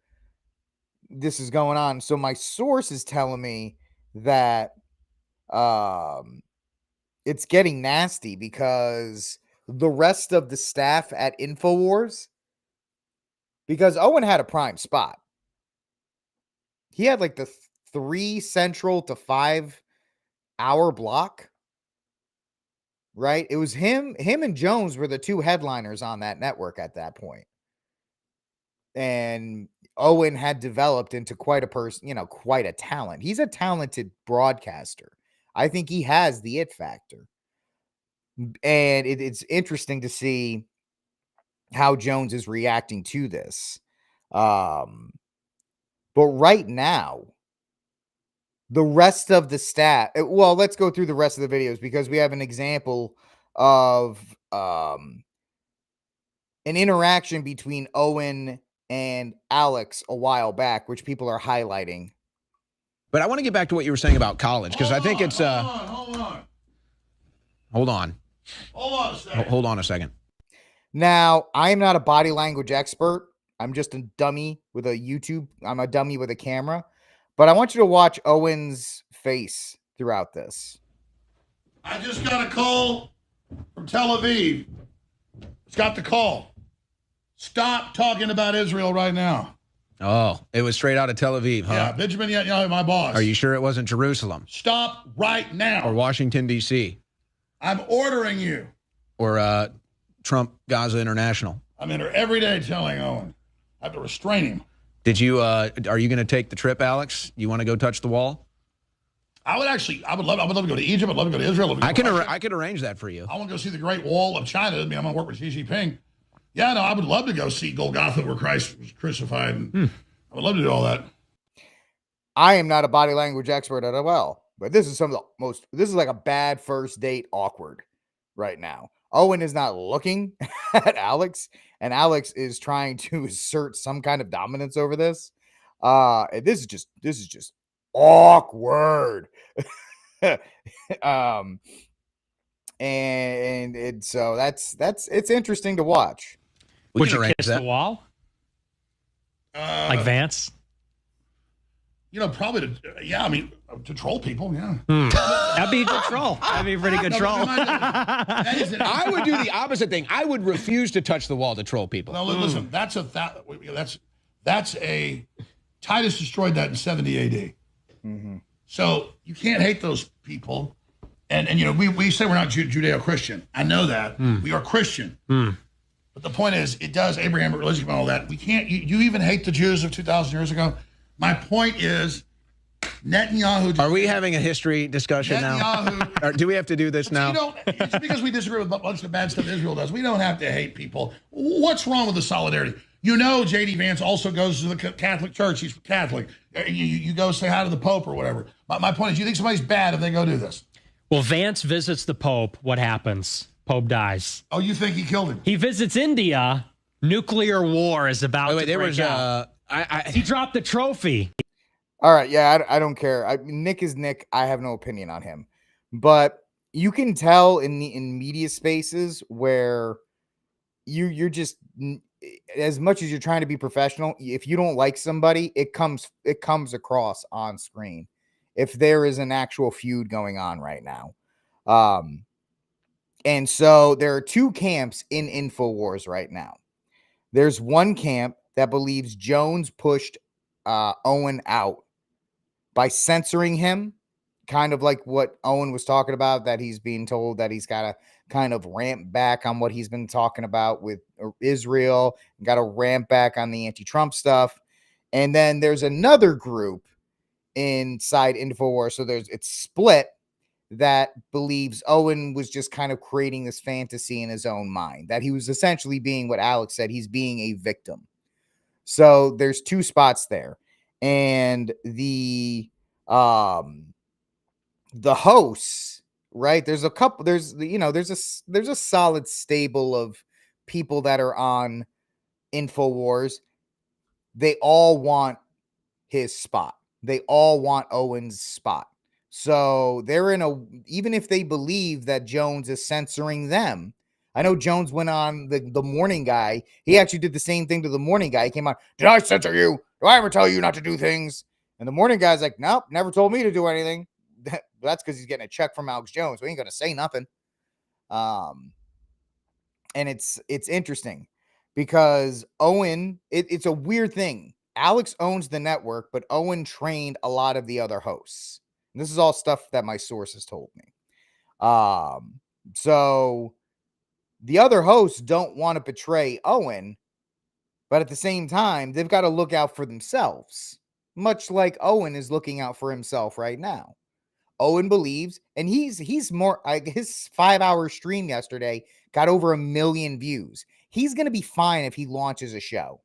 this is going on. So my source is telling me that it's getting nasty because the rest of the staff at Infowars, because Owen had a prime spot. He had like the 3 Central to 5 hour block, right? It was him and Jones were the 2 headliners on that network at that point. And Owen had developed into quite a person, quite a talent. He's a talented broadcaster. I think he has the it factor. And it's interesting to see how Jones is reacting to this. But right now, the rest of the staff, well, let's go through the rest of the videos because we have an example of an interaction between Owen and Alex a while back, which people are highlighting. But I want to get back to what you were saying about college, because I think it's Hold on a second. Now, I am not a body language expert. I'm just a dummy with I'm a dummy with a camera. But I want you to watch Owen's face throughout this. I just got a call from Tel Aviv. It's got the call. Stop talking about Israel right now. Oh, it was straight out of Tel Aviv, huh? Yeah, Benjamin Netanyahu, my boss. Are you sure it wasn't Jerusalem? Stop right now. Or Washington, D.C.? I'm ordering you. Or Trump Gaza International? I'm in here every day telling Owen. I have to restrain him. Did you? Are you going to take the trip, Alex? You want to go touch the wall? I would love to go to Egypt. I'd love to go to Israel. I can arrange that for you. I want to go see the Great Wall of China. I mean, I'm going to work with Xi Jinping. Yeah, no, I would love to go see Golgotha where Christ was crucified. And I would love to do all that. I am not a body language expert at all, but this is this is like a bad first date awkward right now. Owen is not looking at Alex, and Alex is trying to assert some kind of dominance over this. And this is just awkward. And so it's interesting to watch. Would you kiss the wall? Like Vance? Probably to troll people, yeah. That'd be a good troll. That'd be a pretty good troll. I would do the opposite thing. I would refuse to touch the wall to troll people. No, listen, that's a Titus destroyed that in 70 AD. Mm-hmm. So you can't hate those people. And we say we're not Judeo-Christian. I know that. We are Christian. But the point is, it does Abrahamic religion and all that. We can't, you even hate the Jews of 2,000 years ago. My point is, Netanyahu. Are we having a history discussion now? Or do we have to do this now? It's because we disagree with a bunch of the bad stuff Israel does. We don't have to hate people. What's wrong with the solidarity? J.D. Vance also goes to the Catholic Church. He's Catholic. You go say hi to the Pope or whatever. My point is, you think somebody's bad if they go do this? Well, Vance visits the Pope. What happens? Pope dies. Oh, you think he killed him? He visits India. Nuclear war is about to break out. He dropped the trophy. All right, yeah, I don't care. Nick is Nick. I have no opinion on him. But you can tell in media spaces where you're just, as much as you're trying to be professional, if you don't like somebody, it comes across on screen. if there is an actual feud going on right now. And so there are two camps in Infowars right now. There's one camp that believes Jones pushed Owen out by censoring him, kind of like what Owen was talking about, that he's being told that he's got to kind of ramp back on what he's been talking about with Israel, got to ramp back on the anti-Trump stuff. And then there's another group inside Infowars, so it's split, that believes Owen was just kind of creating this fantasy in his own mind, that he was essentially being what Alex said, he's being a victim. So there's two spots there. And the hosts, right? There's a couple, there's a solid stable of people that are on Infowars. They all want his spot. They all want Owen's spot. So they're even if they believe that Jones is censoring them. I know Jones went on the morning guy. He actually did the same thing to the morning guy. He came on, did I censor you? Do I ever tell you not to do things? And the morning guy's like, nope, never told me to do anything. That's because he's getting a check from Alex Jones. We ain't going to say nothing. And it's interesting because Owen, it's a weird thing. Alex owns the network, but Owen trained a lot of the other hosts. And this is all stuff that my sources told me. So the other hosts don't want to betray Owen, but at the same time, they've got to look out for themselves, much like Owen is looking out for himself right now. Owen believes, and he's more, his 5-hour stream yesterday got over 1 million views. He's going to be fine if he launches a show.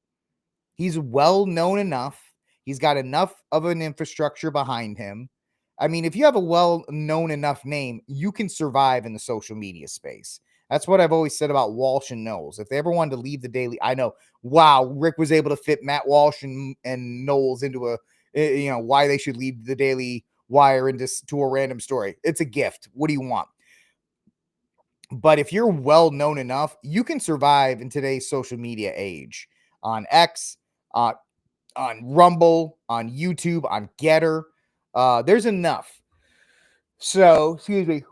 He's well known enough. He's got enough of an infrastructure behind him. I mean, if you have a well known enough name, you can survive in the social media space. That's what I've always said about Walsh and Knowles. If they ever wanted to leave the Daily, I know, wow, Rick was able to fit Matt Walsh and Knowles into why they should leave the Daily Wire into a random story. It's a gift. What do you want? But if you're well known enough, you can survive in today's social media age on X, on Rumble, on YouTube, on Getter. There's enough. So, excuse me.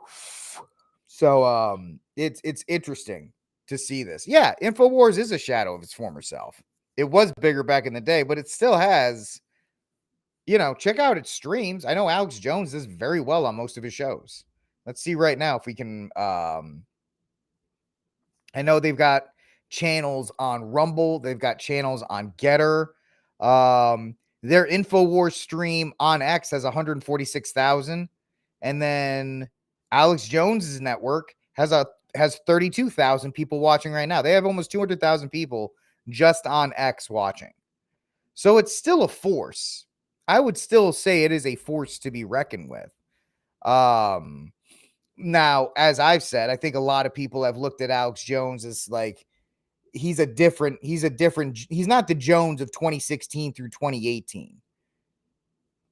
So, it's interesting to see this. Yeah, Infowars is a shadow of its former self. It was bigger back in the day, but it still has, check out its streams. I know Alex Jones does very well on most of his shows. Let's see right now if we can, I know they've got channels on Rumble. They've got channels on Getter. Their Infowars stream on X has 146,000. And then Alex Jones's network has 32,000 people watching right now. They have almost 200,000 people just on X watching. So it's still a force. I would still say it is a force to be reckoned with. Now, as I've said, I think a lot of people have looked at Alex Jones as like, he's not the Jones of 2016 through 2018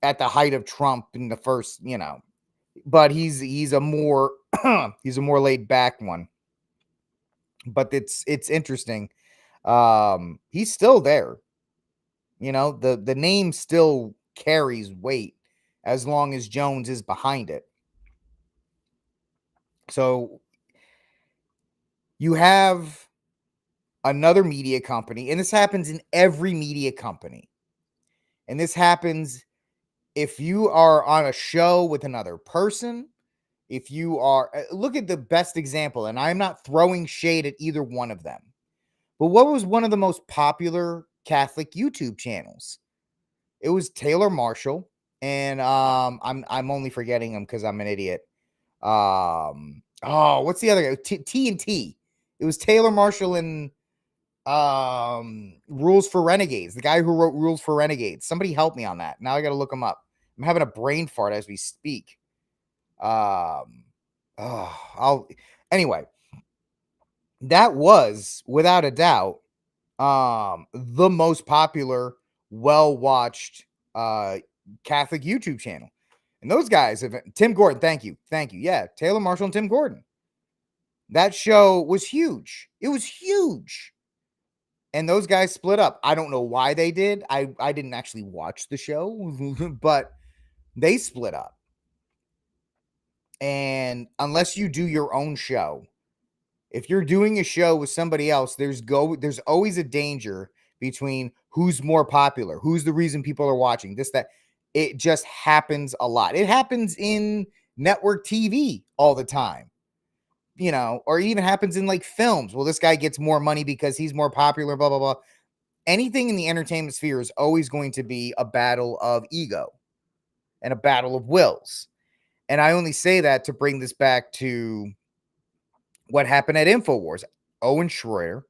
at the height of Trump in the first, but he's a more he's a more laid back one. But it's interesting. He's still there. The name still carries weight as long as Jones is behind it. So you have another media company, and this happens in every media company. And this happens if you are on a show with another person, if you are, look at the best example, and I'm not throwing shade at either one of them, but what was one of the most popular Catholic YouTube channels? It was Taylor Marshall, and I'm only forgetting him because I'm an idiot. What's the other guy? T&T. It was Taylor Marshall and Rules for Renegades, the guy who wrote Rules for Renegades. Somebody help me on that. Now I got to look him up. I'm having a brain fart as we speak. Anyway, that was without a doubt the most popular, well-watched Catholic YouTube channel. And those guys have Tim Gordon, thank you. Yeah, Taylor Marshall and Tim Gordon. That show was huge. It was huge. And those guys split up. I don't know why they did. I didn't actually watch the show, but They split up. And unless you do your own show, if you're doing a show with somebody else, there's always a danger between who's more popular, who's the reason people are watching, this, that. It just happens a lot. It happens in network TV all the time, or it even happens in like films. Well, this guy gets more money because he's more popular, blah, blah, blah. Anything in the entertainment sphere is always going to be a battle of ego and a battle of wills. And I only say that to bring this back to what happened at Infowars. Owen Shroyer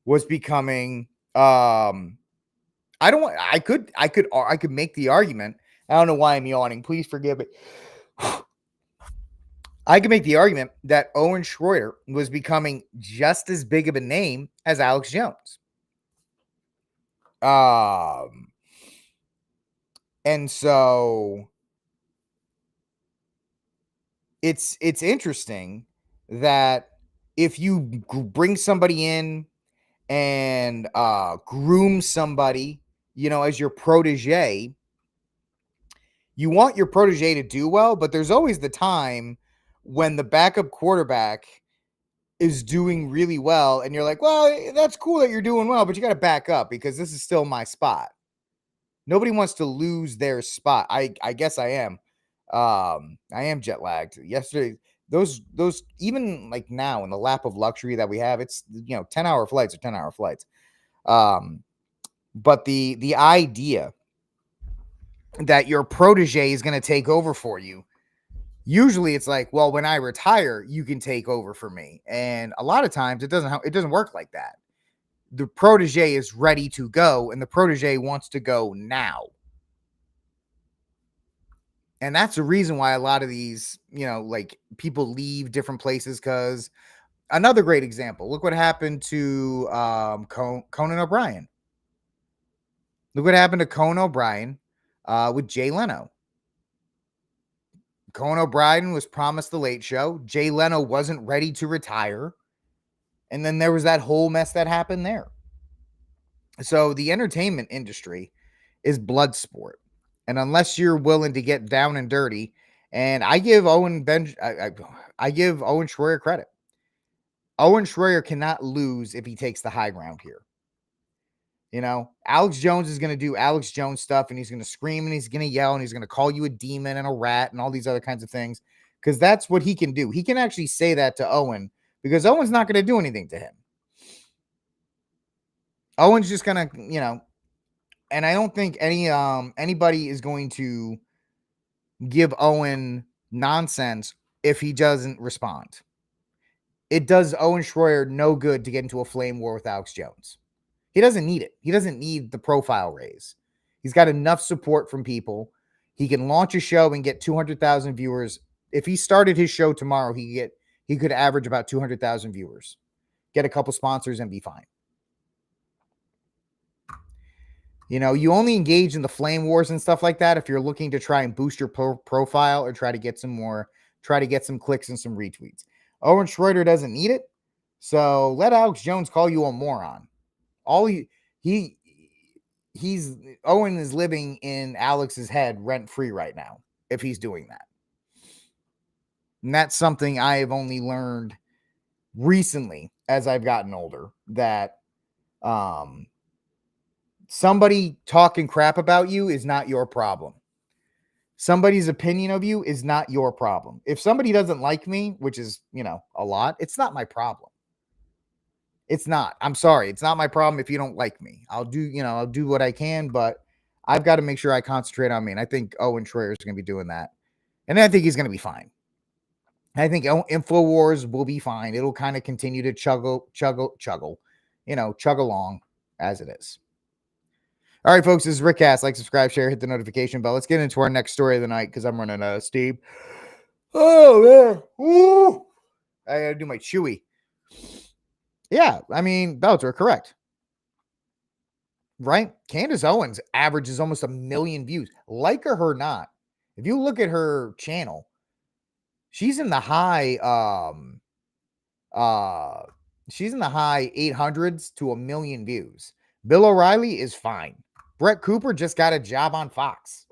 was becoming, I could make the argument. I don't know why I'm yawning. Please forgive me. I could make the argument that Owen Shroyer was becoming just as big of a name as Alex Jones. And so it's interesting that if you bring somebody in and groom somebody, as your protege, you want your protege to do well, but there's always the time when the backup quarterback is doing really well and you're like, well, that's cool that you're doing well, but you got to back up because this is still my spot. Nobody wants to lose their spot. I guess I am. I am jet lagged. Yesterday, those even like now in the lap of luxury that we have, it's 10-hour flights or 10-hour flights. But the idea that your protege is going to take over for you, usually it's like, well, when I retire, you can take over for me. And a lot of times it doesn't work like that. The protege is ready to go and the protege wants to go now. And that's the reason why a lot of these, like people leave different places. Because another great example, look what happened to Conan O'Brien. Look what happened to Conan O'Brien with Jay Leno. Conan O'Brien was promised the Late Show. Jay Leno wasn't ready to retire. And then there was that whole mess that happened there. So the entertainment industry is blood sport. And unless you're willing to get down and dirty, and I give Owen Shroyer credit. Owen Shroyer cannot lose if he takes the high ground here. Alex Jones is going to do Alex Jones stuff, and he's going to scream and he's going to yell and he's going to call you a demon and a rat and all these other kinds of things, because that's what he can do. He can actually say that to Owen because Owen's not going to do anything to him. Owen's just going to, and I don't think anybody is going to give Owen nonsense if he doesn't respond. It does Owen Shroyer no good to get into a flame war with Alex Jones. He doesn't need it. He doesn't need the profile raise. He's got enough support from people. He can launch a show and get 200,000 viewers. If he started his show tomorrow, he could average about 200,000 viewers, get a couple sponsors and be fine. You only engage in the flame wars and stuff like that if you're looking to try and boost your profile or try to get some clicks and some retweets. Owen Shroyer doesn't need it. So let Alex Jones call you a moron. Owen is living in Alex's head rent free right now if he's doing that. And that's something I have only learned recently as I've gotten older, that somebody talking crap about you is not your problem. Somebody's opinion of you is not your problem. If somebody doesn't like me, which is, a lot, it's not my problem. It's not. I'm sorry. It's not my problem if you don't like me. I'll do what I can, but I've got to make sure I concentrate on me. And I think Owen Shroyer is going to be doing that. And I think he's going to be fine. I think Infowars will be fine. It'll kind of continue to chug along as it is. All right, folks, this is RickCast. Like, subscribe, share, hit the notification bell. Let's get into our next story of the night because I'm running out of steam. Oh, man. Ooh. I got to do my chewy. Yeah, I mean, Bellator, correct. Right? Candace Owens averages almost 1 million views. Like her or not, if you look at her channel, she's in the high 800s to 1 million views. Bill O'Reilly is fine. Brett Cooper just got a job on Fox.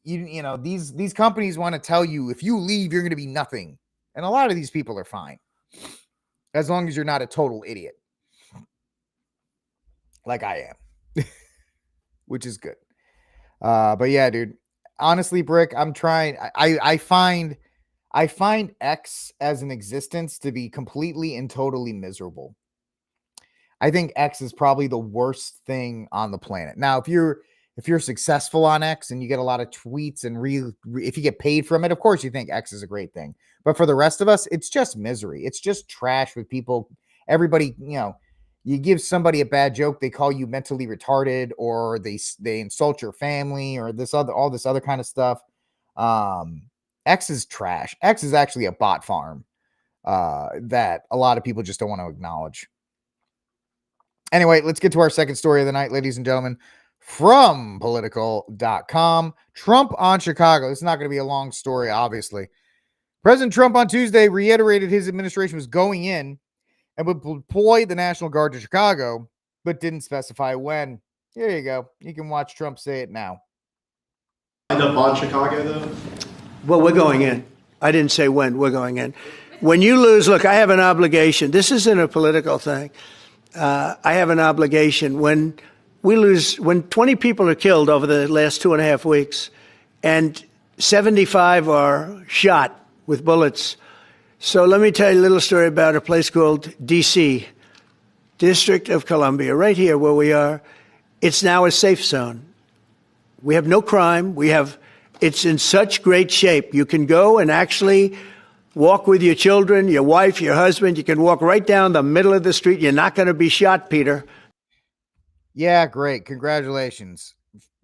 you know, these companies want to tell you if you leave, you're going to be nothing. And a lot of these people are fine. As long as you're not a total idiot. Like I am. Which is good. But yeah, dude. Honestly, Brick, I'm trying. I find X as an existence to be completely and totally miserable. I think X is probably the worst thing on the planet. Now, if you're successful on X and you get a lot of tweets and if you get paid from it, of course you think X is a great thing. But for the rest of us, it's just misery. It's just trash with people. Everybody, you know, you give somebody a bad joke, they call you mentally retarded, or they insult your family, or all this other kind of stuff. X is trash. X is actually a bot farm that a lot of people just don't want to acknowledge. Anyway, let's get to our second story of the night, ladies and gentlemen. From political.com, Trump on Chicago. This is not going to be a long story, obviously. President Trump on Tuesday reiterated his administration was going in and would deploy the National Guard to Chicago, but didn't specify when. Here you go. You can watch Trump say it now. End up on Chicago, though? Well, we're going in. I didn't say when. We're going in. When you lose, look, I have an obligation. This isn't a political thing. I have an obligation. When we lose, when 20 people are killed over the last 2.5 weeks and 75 are shot with bullets. So let me tell you a little story about a place called D.C., District of Columbia, right here where we are. It's now a safe zone. We have no crime. It's in such great shape. You can go and actually walk with your children, your wife, your husband. You can walk right down the middle of the street. You're not going to be shot, Peter. Yeah, great. Congratulations.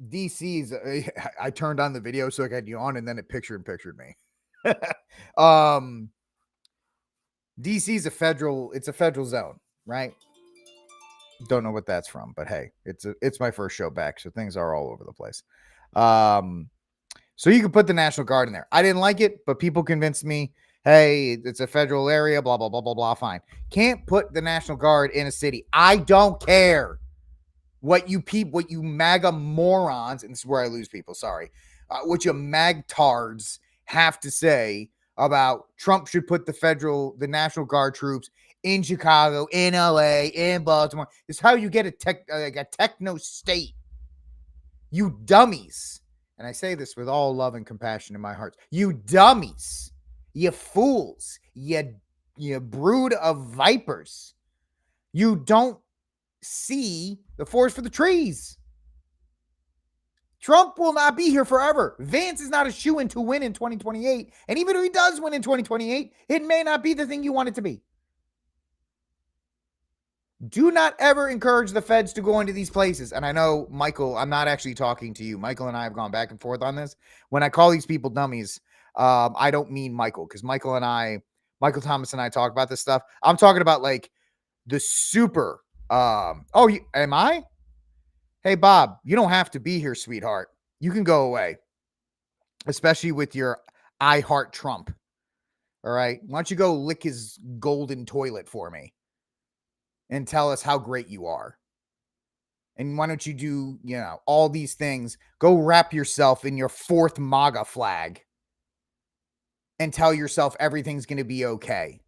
DC's, I turned on the video so I could yawn, and then it pictured me. DC's a federal zone, right? Don't know what that's from, but hey, it's my first show back, so things are all over the place. So you can put the National Guard in there. I didn't like it, but people convinced me, hey, it's a federal area, blah, blah, blah, blah, blah, fine. Can't put the National Guard in a city. I don't care what you MAGA morons, and this is where I lose people, sorry, what you magtards have to say about Trump should put the National Guard troops in Chicago, in LA, in Baltimore. This is how you get a techno state. You dummies. And I say this with all love and compassion in my heart. You dummies. You fools. You brood of vipers. You don't see the forest for the trees. Trump will not be here forever. Vance is not a shoo-in to win in 2028. And even if he does win in 2028, it may not be the thing you want it to be. Do not ever encourage the feds to go into these places. And I know, Michael, I'm not actually talking to you. Michael and I have gone back and forth on this. When I call these people dummies, I don't mean Michael, because Michael Thomas and I talk about this stuff. I'm talking about like the super. Am I? Hey, Bob, you don't have to be here, sweetheart. You can go away, especially with your I heart Trump. All right. Why don't you go lick his golden toilet for me and tell us how great you are? And why don't you do, all these things? Go wrap yourself in your fourth MAGA flag and tell yourself everything's going to be okay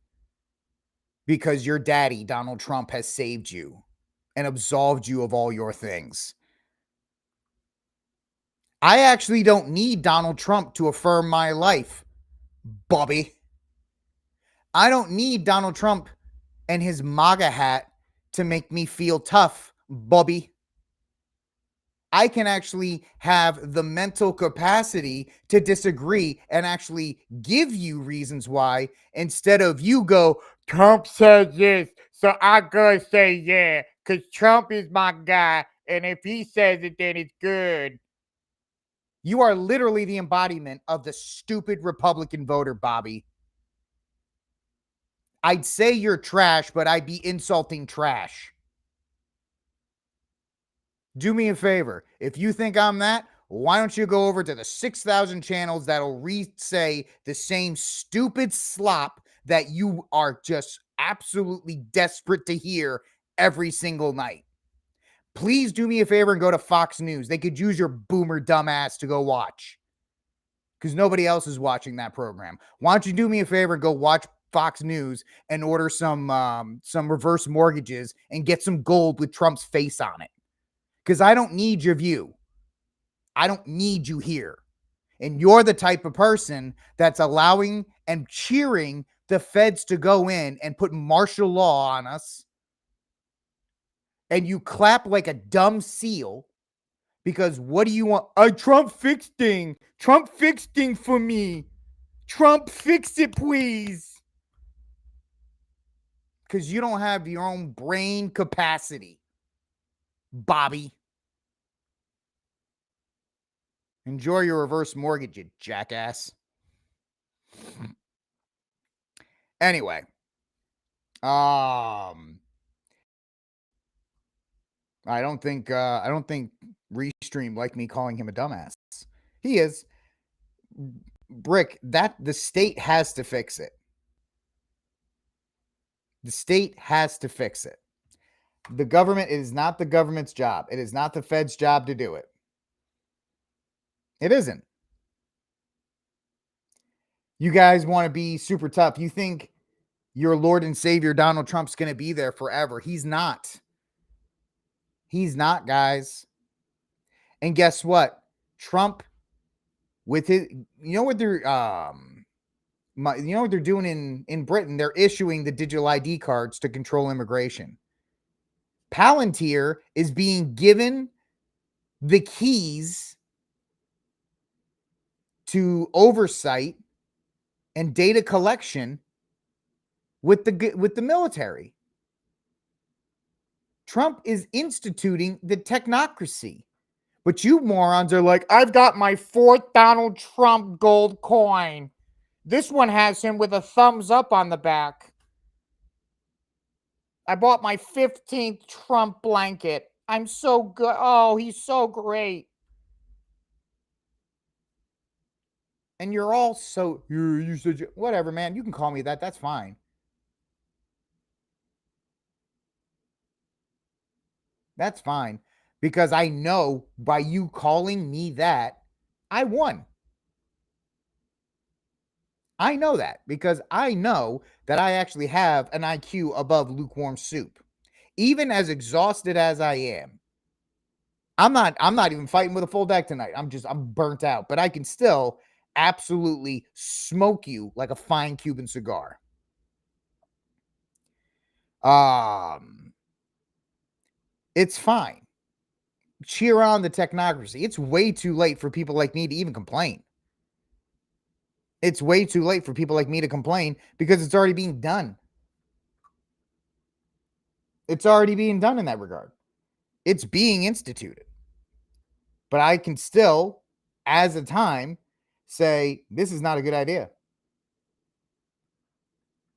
because your daddy, Donald Trump, has saved you and absolved you of all your things. I actually don't need Donald Trump to affirm my life, Bobby. I don't need Donald Trump and his MAGA hat to make me feel tough, Bobby. I can actually have the mental capacity to disagree and actually give you reasons why, instead of you go, Trump said this, so I gotta say yeah, because Trump is my guy, and if he says it, then it's good. You are literally the embodiment of the stupid Republican voter, Bobby. I'd say you're trash, but I'd be insulting trash. Do me a favor. If you think I'm that, why don't you go over to the 6,000 channels that'll re-say the same stupid slop that you are just absolutely desperate to hear every single night. Please do me a favor and go to Fox News. They could use your boomer dumbass to go watch. because nobody else is watching that program. Why don't you do me a favor and go watch Fox News and order some reverse mortgages and get some gold with Trump's face on it? Because I don't need your view. I don't need you here. And you're the type of person that's allowing and cheering the feds to go in and put martial law on us. And you clap like a dumb seal because what do you want? Trump fixed thing. Trump fixed thing for me. Trump, fix it, please. Because you don't have your own brain capacity, Bobby. Enjoy your reverse mortgage, you jackass. Anyway. I don't think Restream liked me calling him a dumbass. He is. Brick, that the state has to fix it. The state has to fix it. The government, it is not the government's job. It is not the Fed's job to do it. It isn't. You guys want to be super tough. You think your Lord and Savior Donald Trump's going to be there forever. He's not. He's not, guys. And guess what? Trump, with his, you know what they're doing in Britain? They're issuing the digital ID cards to control immigration. Palantir is being given the keys to oversight and data collection with the military. Trump is instituting the technocracy. But you morons are like, I've got my 4th Donald Trump gold coin. This one has him with a thumbs up on the back. I bought my 15th Trump blanket. I'm so good. Oh, he's so great. And you're all so, you said, whatever, man. You can call me that. That's fine. That's fine. Because I know by you calling me that, I won. I know that because I know that I actually have an IQ above lukewarm soup. Even as exhausted as I am, I'm not even fighting with a full deck tonight. I'm burnt out, but I can still absolutely smoke you like a fine Cuban cigar. It's fine. Cheer on the technocracy. It's way too late for people like me to even complain. It's way too late for people like me to complain because it's already being done. It's already being done in that regard. It's being instituted. But I can still, as a time, say, this is not a good idea.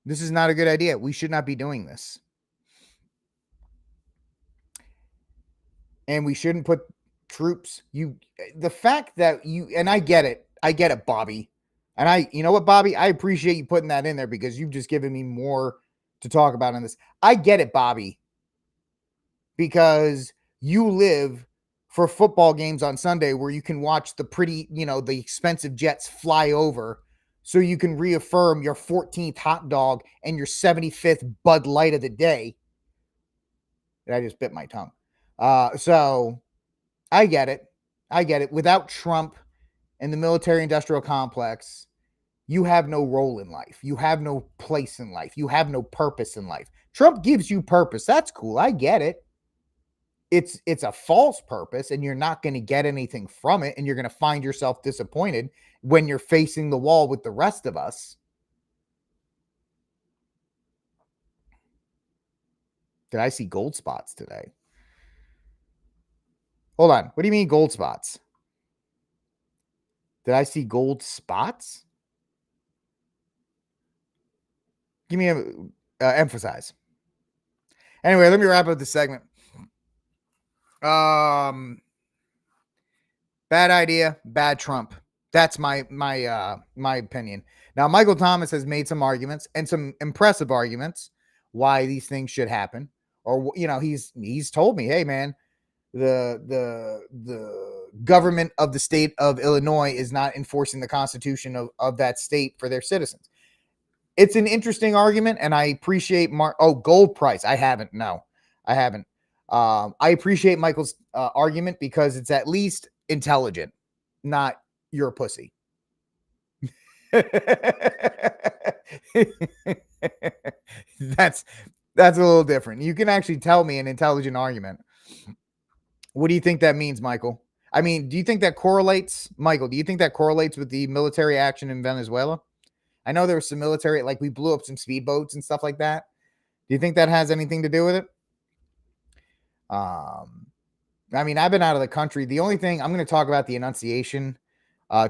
This is not a good idea. We should not be doing this. And we shouldn't put troops. The fact that and I get it, Bobby. And you know what, Bobby? I appreciate you putting that in there because you've just given me more to talk about on this. I get it, Bobby. Because you live for football games on Sunday where you can watch the the expensive jets fly over so you can reaffirm your 14th hot dog and your 75th Bud Light of the day. I just bit my tongue. So I get it. Without Trump and the military-industrial complex, you have no role in life. You have no place in life. You have no purpose in life. Trump gives you purpose. That's cool. I get it. It's a false purpose, and you're not going to get anything from it, and you're going to find yourself disappointed when you're facing the wall with the rest of us. Did I see gold spots today? Hold on. What do you mean gold spots? Did I see gold spots? Give me emphasize. Anyway, let me wrap up this segment. Bad idea, bad Trump. That's my opinion. Now, Michael Thomas has made some arguments and some impressive arguments why these things should happen. Or, he's told me, hey, man, the government of the state of Illinois is not enforcing the Constitution of that state for their citizens. It's an interesting argument, and I appreciate gold price. I haven't. I appreciate Michael's argument because it's at least intelligent, not you're a pussy. That's a little different. You can actually tell me an intelligent argument. What do you think that means, Michael? I mean, do you think that correlates, Michael? Do you think that correlates with the military action in Venezuela? I know there was some military, like we blew up some speedboats and stuff like that. Do you think that has anything to do with it? I mean, I've been out of the country. The only thing I'm going to talk about the Annunciation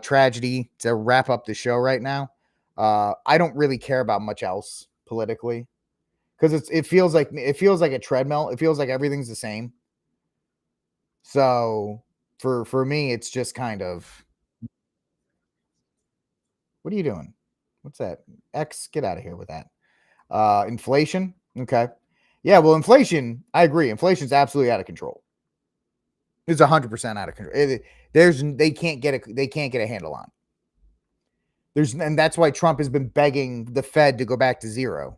tragedy to wrap up the show right now. I don't really care about much else politically because it feels like a treadmill. It feels like everything's the same. So for me, it's just kind of, what are you doing? What's that? X, get out of here with that. Inflation. Okay. Yeah. Well, inflation, I agree. Inflation's absolutely out of control. It's 100% out of control. They can't get a handle on. And that's why Trump has been begging the Fed to go back to zero,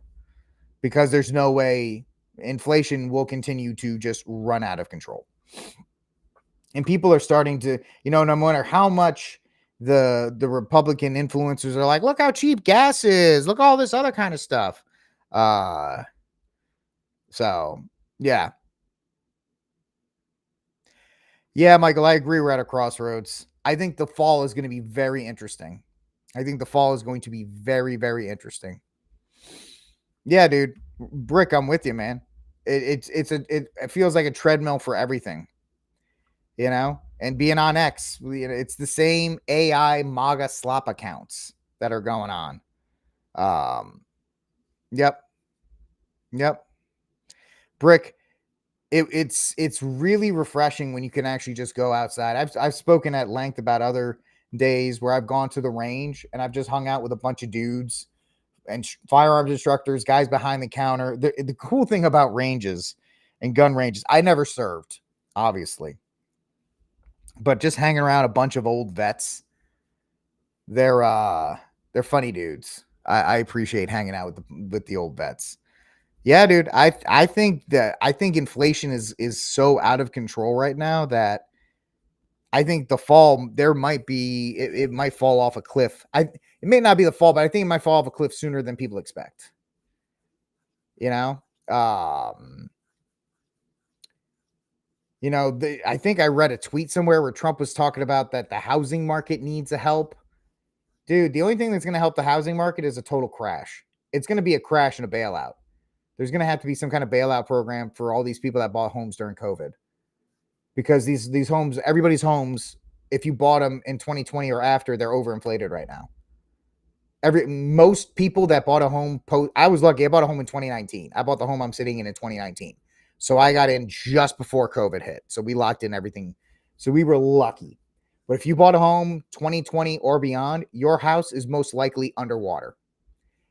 because there's no way inflation will continue to just run out of control. And people are starting to, no matter how much the Republican influencers are like, look how cheap gas is, look all this other kind of stuff. So yeah. Yeah, Michael, I agree. We're at a crossroads. I think the fall is going to be very interesting. Very interesting. Yeah, dude. Brick, I'm with you, man. It feels like a treadmill for everything. And being on X, it's the same AI MAGA slop accounts that are going on. Yep. Brick, it's really refreshing when you can actually just go outside. I've spoken at length about other days where I've gone to the range and I've just hung out with a bunch of dudes and firearms instructors, guys behind the counter. The cool thing about ranges and gun ranges, I never served, obviously, but just hanging around a bunch of old vets, they're funny dudes. I appreciate hanging out with the old vets. Yeah, dude. I think inflation is so out of control right now that I think the fall there might be it might fall off a cliff. It may not be the fall, but I think it might fall off a cliff sooner than people expect. I think I read a tweet somewhere where Trump was talking about that the housing market needs a help. Dude, the only thing that's going to help the housing market is a total crash. It's going to be a crash and a bailout. There's going to have to be some kind of bailout program for all these people that bought homes during COVID. Because these homes, everybody's homes, if you bought them in 2020 or after, they're overinflated right now. Most people that bought a home, I was lucky. I bought a home in 2019. I bought the home I'm sitting in 2019. So I got in just before COVID hit. So we locked in everything. So we were lucky. But if you bought a home 2020 or beyond, your house is most likely underwater.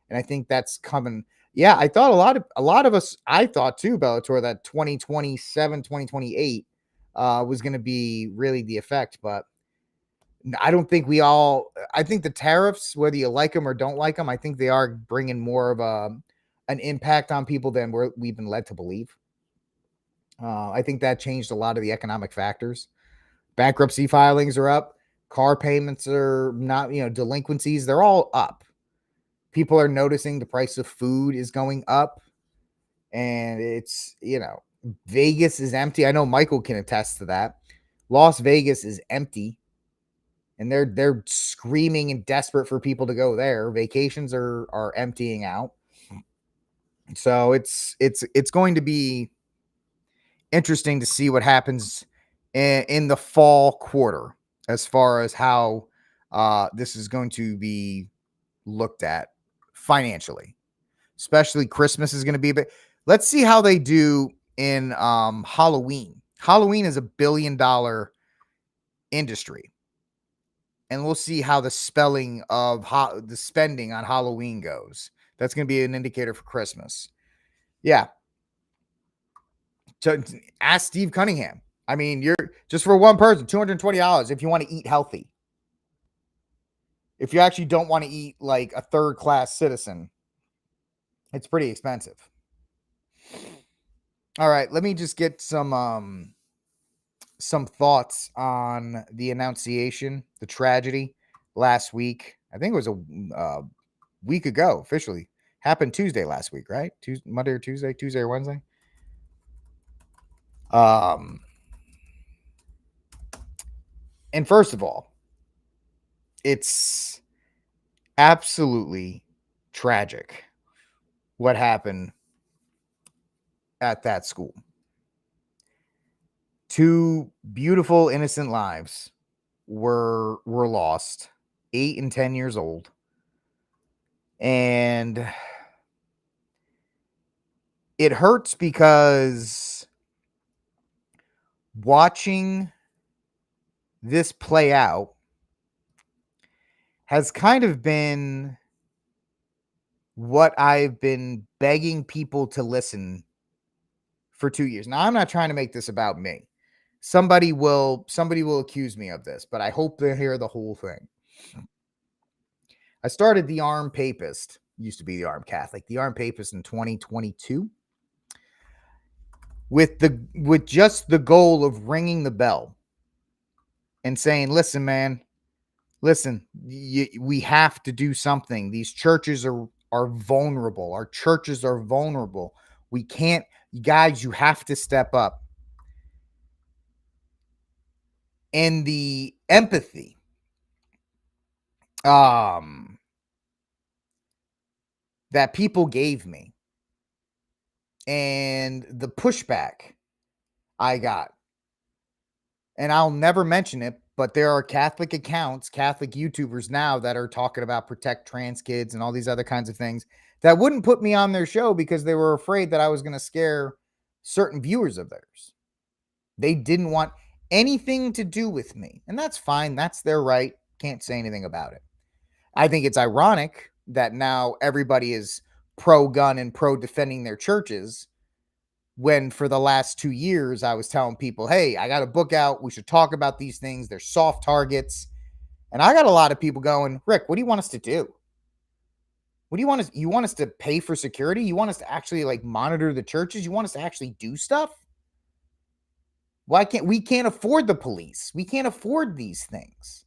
And I think that's coming. Yeah, I thought a lot of us, I thought too, Bellator, that 2027, 2028 was going to be really the effect. But I don't think I think the tariffs, whether you like them or don't like them, I think they are bringing more of an impact on people than we've been led to believe. I think that changed a lot of the economic factors. Bankruptcy filings are up. Car payments are not, delinquencies, they're all up. People are noticing the price of food is going up. And it's, Vegas is empty. I know Michael can attest to that. Las Vegas is empty. And they're screaming and desperate for people to go there. Vacations are emptying out. So it's going to be interesting to see what happens in the fall quarter as far as how this is going to be looked at financially. Especially Christmas is going to be a bit. Let's see how they do in Halloween. Halloween is $1 billion industry. And we'll see how the spelling of the spending on Halloween goes. That's going to be an indicator for Christmas. Yeah. So ask Steve Cunningham. I mean, you're just for one person, $220 if you want to eat healthy. If you actually don't want to eat like a third-class citizen, it's pretty expensive. All right, let me just get some thoughts on the Annunciation, the tragedy last week. I think it was a week ago officially. Happened Tuesday last week, right? Monday or Tuesday or Wednesday. And first of all, it's absolutely tragic what happened at that school. 2 beautiful, innocent lives were lost, 8 and 10 years old. And it hurts because watching this play out has kind of been what I've been begging people to listen for 2 years. Now, I'm not trying to make this about me. Somebody will accuse me of this, but I hope they hear the whole thing. I started the Armed Papist, used to be the Armed Catholic, the Armed Papist in 2022 with just the goal of ringing the bell and saying, listen, man, listen, we have to do something. These churches are vulnerable. Our churches are vulnerable. We can't, guys, you have to step up. And the empathy that people gave me and the pushback I got, and I'll never mention it, but there are Catholic accounts, Catholic YouTubers now that are talking about protect trans kids and all these other kinds of things that wouldn't put me on their show because they were afraid that I was going to scare certain viewers of theirs. They didn't want anything to do with me, and that's fine. That's their right. Can't say anything about it. I think it's ironic that now everybody is pro-gun and pro-defending their churches when for the last 2 years I was telling people, hey, I got a book out. We should talk about these things. They're soft targets. And I got a lot of people going, Rick, what do you want us to do? What do you want us? You want us to pay for security? You want us to actually like monitor the churches? You want us to actually do stuff? Why can't we afford the police? We can't afford these things.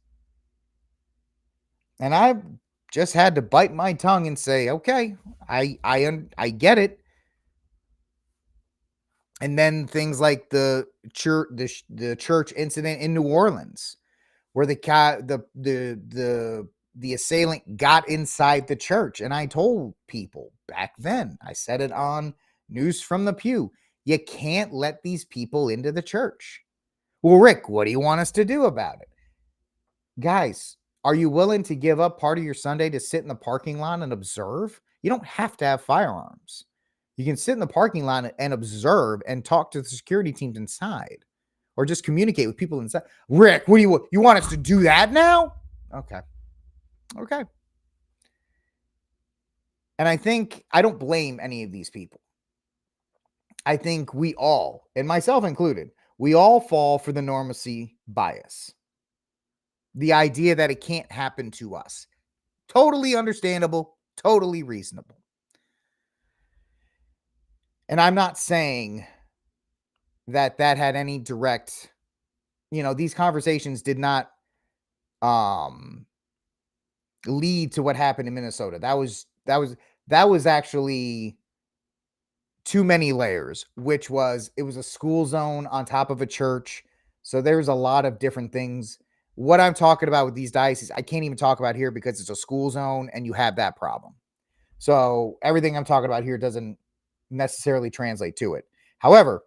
And I just had to bite my tongue and say, okay, I get it. And then things like the church incident in New Orleans, where the assailant got inside the church, and I told people back then, I said it on News from the Pew, you can't let these people into the church. Well, Rick, what do you want us to do about it? Guys, are you willing to give up part of your Sunday to sit in the parking lot and observe? You don't have to have firearms. You can sit in the parking lot and observe and talk to the security teams inside, or just communicate with people inside. Rick, what do you want us to do that now? Okay. And I think I don't blame any of these people. I think we all, and myself included, we all fall for the normacy bias. The idea that it can't happen to us. Totally understandable, totally reasonable. And I'm not saying that had any direct, these conversations did not lead to what happened in Minnesota. That was actually too many layers, which was, it was a school zone on top of a church. So there's a lot of different things. What I'm talking about with these dioceses, I can't even talk about here because it's a school zone and you have that problem. So everything I'm talking about here doesn't necessarily translate to it. However,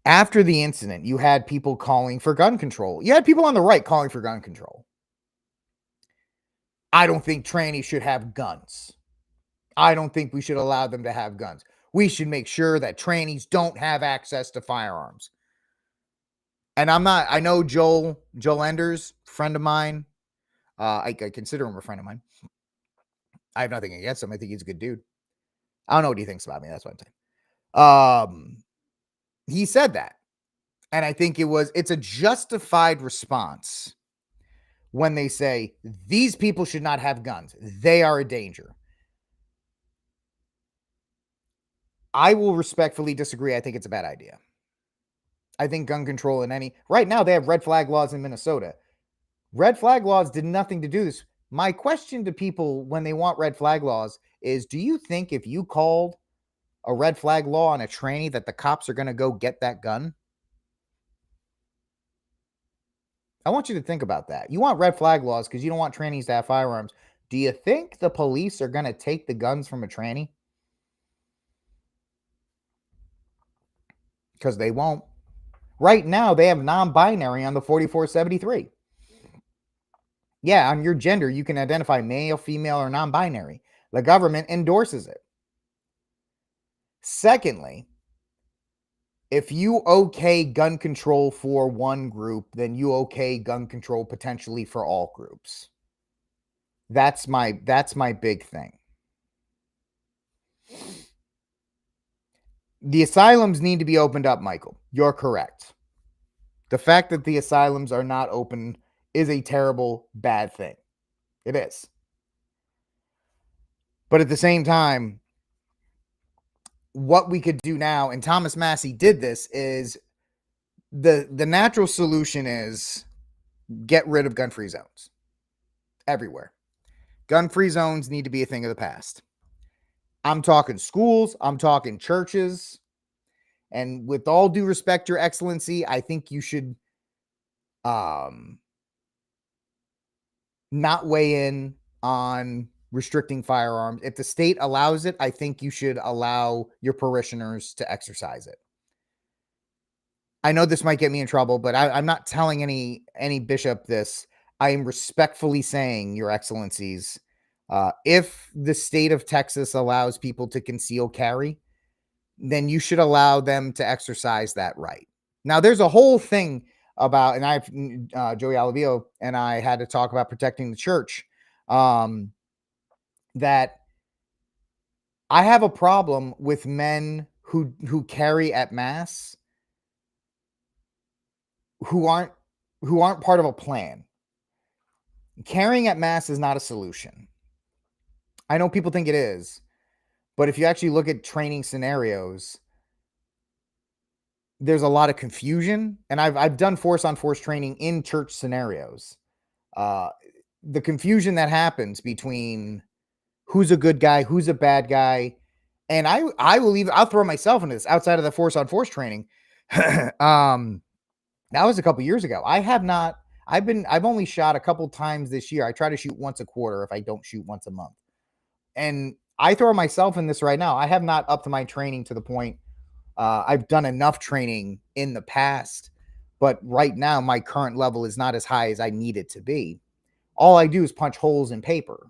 after the incident, you had people calling for gun control. You had people on the right calling for gun control. I don't think trannies should have guns. I don't think we should allow them to have guns. We should make sure that trannies don't have access to firearms. And I know Joel Enders, friend of mine. I consider him a friend of mine. I have nothing against him. I think he's a good dude. I don't know what he thinks about me. That's what I'm saying. He said that. And I think it's a justified response when they say these people should not have guns. They are a danger. I will respectfully disagree. I think it's a bad idea. I think gun control right now they have red flag laws in Minnesota. Red flag laws did nothing to do this. My question to people when they want red flag laws is, do you think if you called a red flag law on a tranny that the cops are going to go get that gun? I want you to think about that. You want red flag laws because you don't want trannies to have firearms. Do you think the police are going to take the guns from a tranny? Because they won't. Right now, they have non-binary on the 4473. Yeah, on your gender, you can identify male, female, or non-binary. The government endorses it. Secondly, if you okay gun control for one group, then you okay gun control potentially for all groups. That's my big thing. The asylums need to be opened up, Michael. You're correct. The fact that the asylums are not open is a terrible, bad thing. It is. But at the same time, what we could do now, and Thomas Massey did this, is the natural solution is get rid of gun-free zones everywhere. Gun-free zones need to be a thing of the past. I'm talking schools. I'm talking churches. And with all due respect, Your Excellency, I think you should not weigh in on restricting firearms. If the state allows it, I think you should allow your parishioners to exercise it. I know this might get me in trouble, but I'm not telling any bishop this. I am respectfully saying, Your Excellencies, if the state of Texas allows people to conceal carry, then you should allow them to exercise that right. Now, there's a whole thing about, and Joey Alavio and I had to talk about protecting the church, that I have a problem with men who carry at mass who aren't part of a plan. Carrying at mass is not a solution. I know people think it is, but if you actually look at training scenarios, there's a lot of confusion. And I've done force-on-force training in church scenarios. The confusion that happens between who's a good guy, who's a bad guy, and I'll throw myself into this outside of the force-on-force training. That was a couple years ago. I've only shot a couple times this year. I try to shoot once a quarter if I don't shoot once a month. And I throw myself in this right now. I have not upped my training to the point. I've done enough training in the past, but right now my current level is not as high as I need it to be. All I do is punch holes in paper.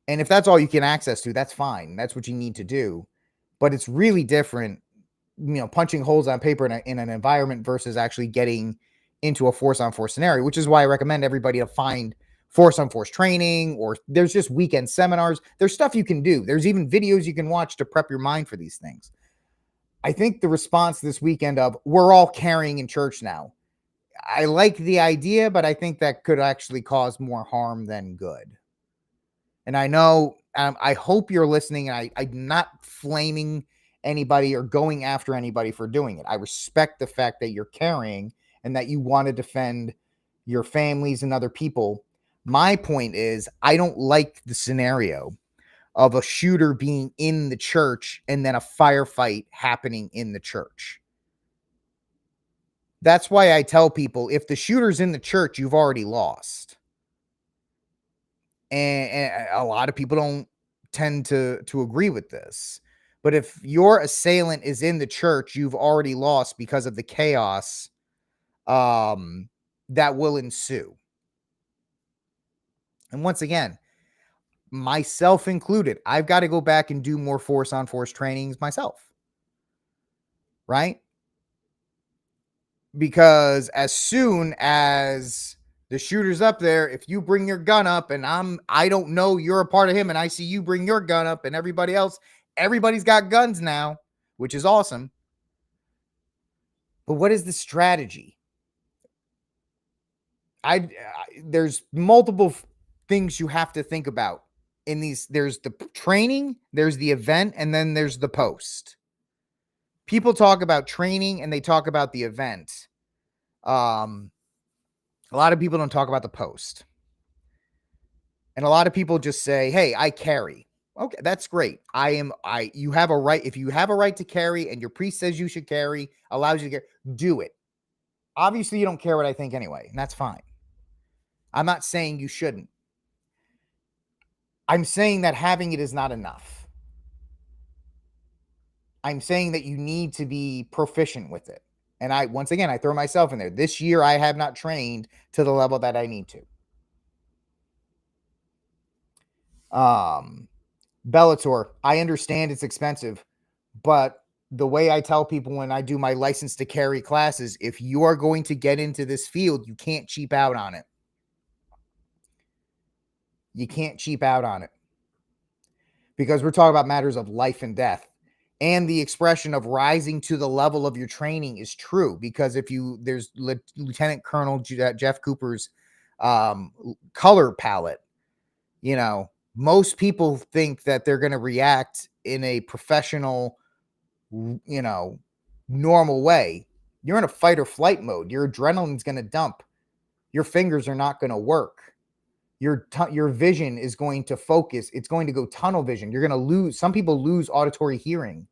And if that's all you can access to, that's fine. That's what you need to do. But it's really different, punching holes on paper in an environment versus actually getting into a force-on-force scenario, which is why I recommend everybody to find force-on-force training, or there's just weekend seminars. There's stuff you can do. There's even videos you can watch to prep your mind for these things. I think the response this weekend of we're all carrying in church now, I like the idea, but I think that could actually cause more harm than good. And I know, I hope you're listening, and I'm not flaming anybody or going after anybody for doing it. I respect the fact that you're carrying and that you want to defend your families and other people. My point is, I don't like the scenario of a shooter being in the church and then a firefight happening in the church. That's why I tell people, if the shooter's in the church, you've already lost. And a lot of people don't tend to agree with this. But if your assailant is in the church, you've already lost because of the chaos that will ensue. And once again, myself included, I've got to go back and do more force-on-force trainings myself. Right? Because as soon as the shooter's up there, if you bring your gun up and I don't know you're a part of him, and I see you bring your gun up and everybody's got guns now, which is awesome. But what is the strategy? There's multiple things you have to think about in these. There's the training, there's the event, and then there's the post. People talk about training and they talk about the event. A lot of people don't talk about the post. And a lot of people just say, hey, I carry. Okay, that's great. You have a right. If you have a right to carry and your priest says you should carry, allows you to carry, do it. Obviously, you don't care what I think anyway, and that's fine. I'm not saying you shouldn't. I'm saying that having it is not enough. I'm saying that you need to be proficient with it. And once again, I throw myself in there. This year, I have not trained to the level that I need to. Bellator, I understand it's expensive, but the way I tell people when I do my license to carry classes, if you are going to get into this field, you can't cheap out on it. You can't cheap out on it because we're talking about matters of life and death. And the expression of rising to the level of your training is true because there's Lieutenant Colonel Jeff Cooper's color palette. You know, most people think that they're going to react in a professional, you know, normal way. You're in a fight or flight mode. Your adrenaline's going to dump. Your fingers are not going to work. Your vision is going to focus. It's going to go tunnel vision. You're going to lose. Some people lose auditory hearing.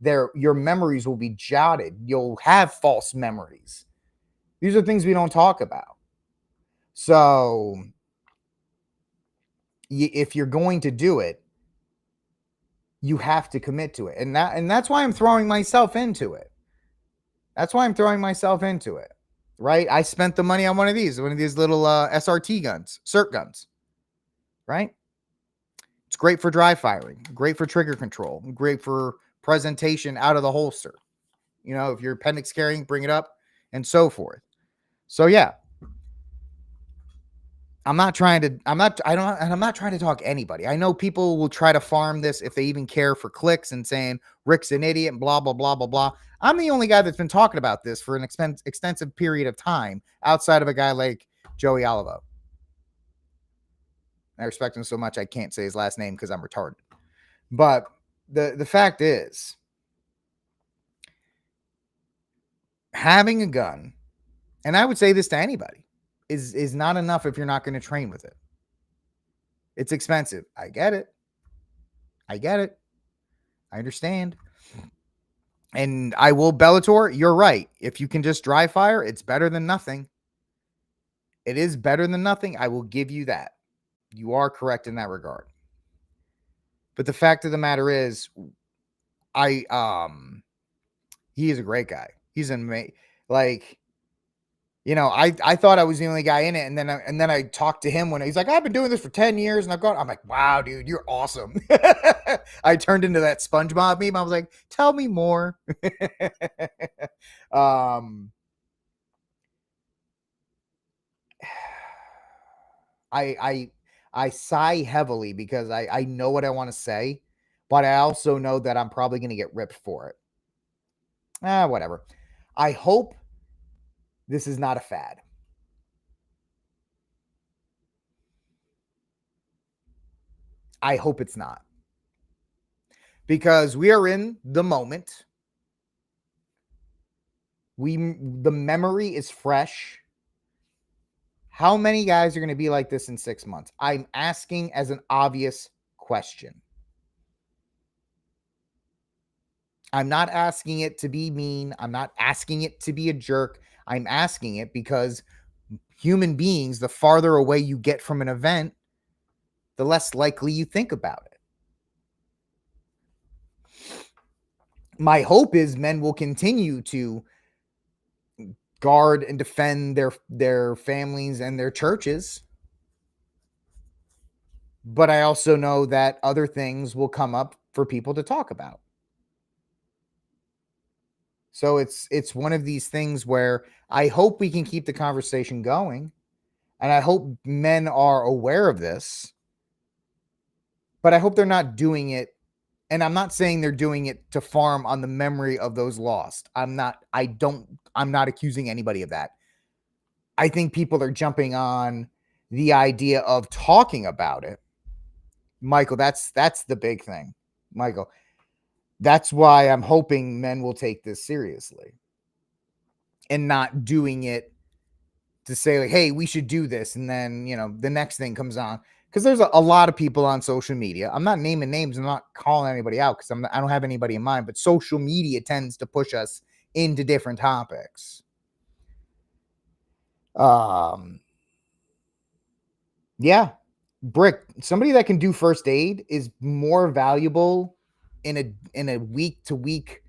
Your memories will be jotted. You'll have false memories. These are things we don't talk about. So if you're going to do it, you have to commit to it. And that's why I'm throwing myself into it. That's why I'm throwing myself into it. Right? I spent the money on one of these little SRT guns, CERT guns. Right? It's great for dry firing, great for trigger control, great for presentation out of the holster. You know, if you're appendix carrying, bring it up and so forth. So yeah. I'm not trying to talk anybody. I know people will try to farm this if they even care for clicks and saying Rick's an idiot and blah, blah, blah, blah, blah. I'm the only guy that's been talking about this for an extensive period of time outside of a guy like Joey Olivo. I respect him so much I can't say his last name because I'm retarded. But the fact is, having a gun, and I would say this to anybody, is not enough if you're not going to train with it. It's expensive. I get it. I understand. And I will Bellator. You're right. If you can just dry fire, it's better than nothing. It is better than nothing. I will give you that. You are correct in that regard. But the fact of the matter is, he is a great guy. He's amazing. Like, you know, I thought I was the only guy in it, and then I talked to him when he's like, I've been doing this for 10 years, and I'm like, wow, dude, you're awesome. I turned into that SpongeBob meme. I was like, tell me more. I sigh heavily because I know what I want to say, but I also know that I'm probably going to get ripped for it. Whatever. I hope this is not a fad. I hope it's not. Because we are in the moment. The memory is fresh. How many guys are going to be like this in 6 months? I'm asking as an obvious question. I'm not asking it to be mean. I'm not asking it to be a jerk. I'm asking it because human beings, the farther away you get from an event, the less likely you think about it. My hope is men will continue to guard and defend their families and their churches. But I also know that other things will come up for people to talk about. So it's one of these things where I hope we can keep the conversation going, and I hope men are aware of this, but I hope they're not doing it And I'm not saying they're doing it to farm on the memory of those lost. I'm not accusing anybody of that. I think people are jumping on the idea of talking about it. Michael, that's the big thing. Michael, that's why I'm hoping men will take this seriously and not doing it to say, like, hey, we should do this. And then, the next thing comes on. Because there's a lot of people on social media. I'm not naming names. I'm not calling anybody out because I don't have anybody in mind. But social media tends to push us into different topics. Yeah. Brick, somebody that can do first aid is more valuable in a week-to-week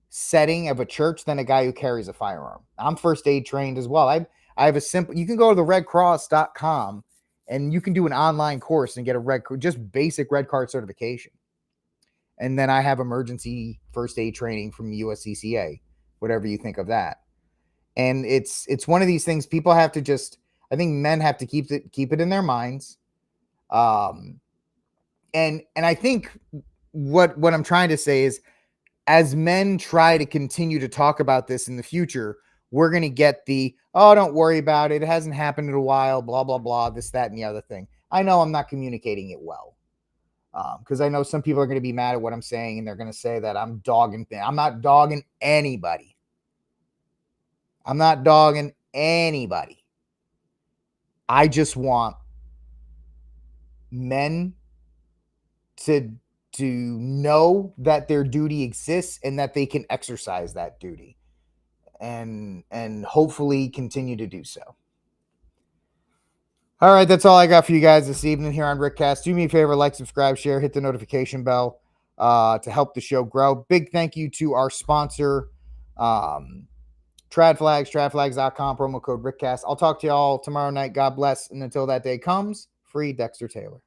setting of a church than a guy who carries a firearm. I'm first aid trained as well. I have a simple, you can go to the redcross.com and you can do an online course and get just basic red card certification. And then I have emergency first aid training from USCCA, whatever you think of that. And it's one of these things people have to just, I think men have to keep it in their minds. And I think what I'm trying to say is, as men try to continue to talk about this in the future, we're going to get don't worry about it. It hasn't happened in a while, blah, blah, blah, this, that, and the other thing. I know I'm not communicating it well because I know some people are going to be mad at what I'm saying and they're going to say that I'm dogging. I'm not dogging anybody. I'm not dogging anybody. I just want men to know that their duty exists and that they can exercise that duty and hopefully continue to do so. All right, that's all I got for you guys this evening here on RickCast. Do me a favor, like, subscribe, share, hit the notification bell to help the show grow. Big thank you to our sponsor, Tradflags, tradflags.com, promo code RickCast. I'll talk to y'all tomorrow night. God bless. And until that day comes, free Dexter Taylor.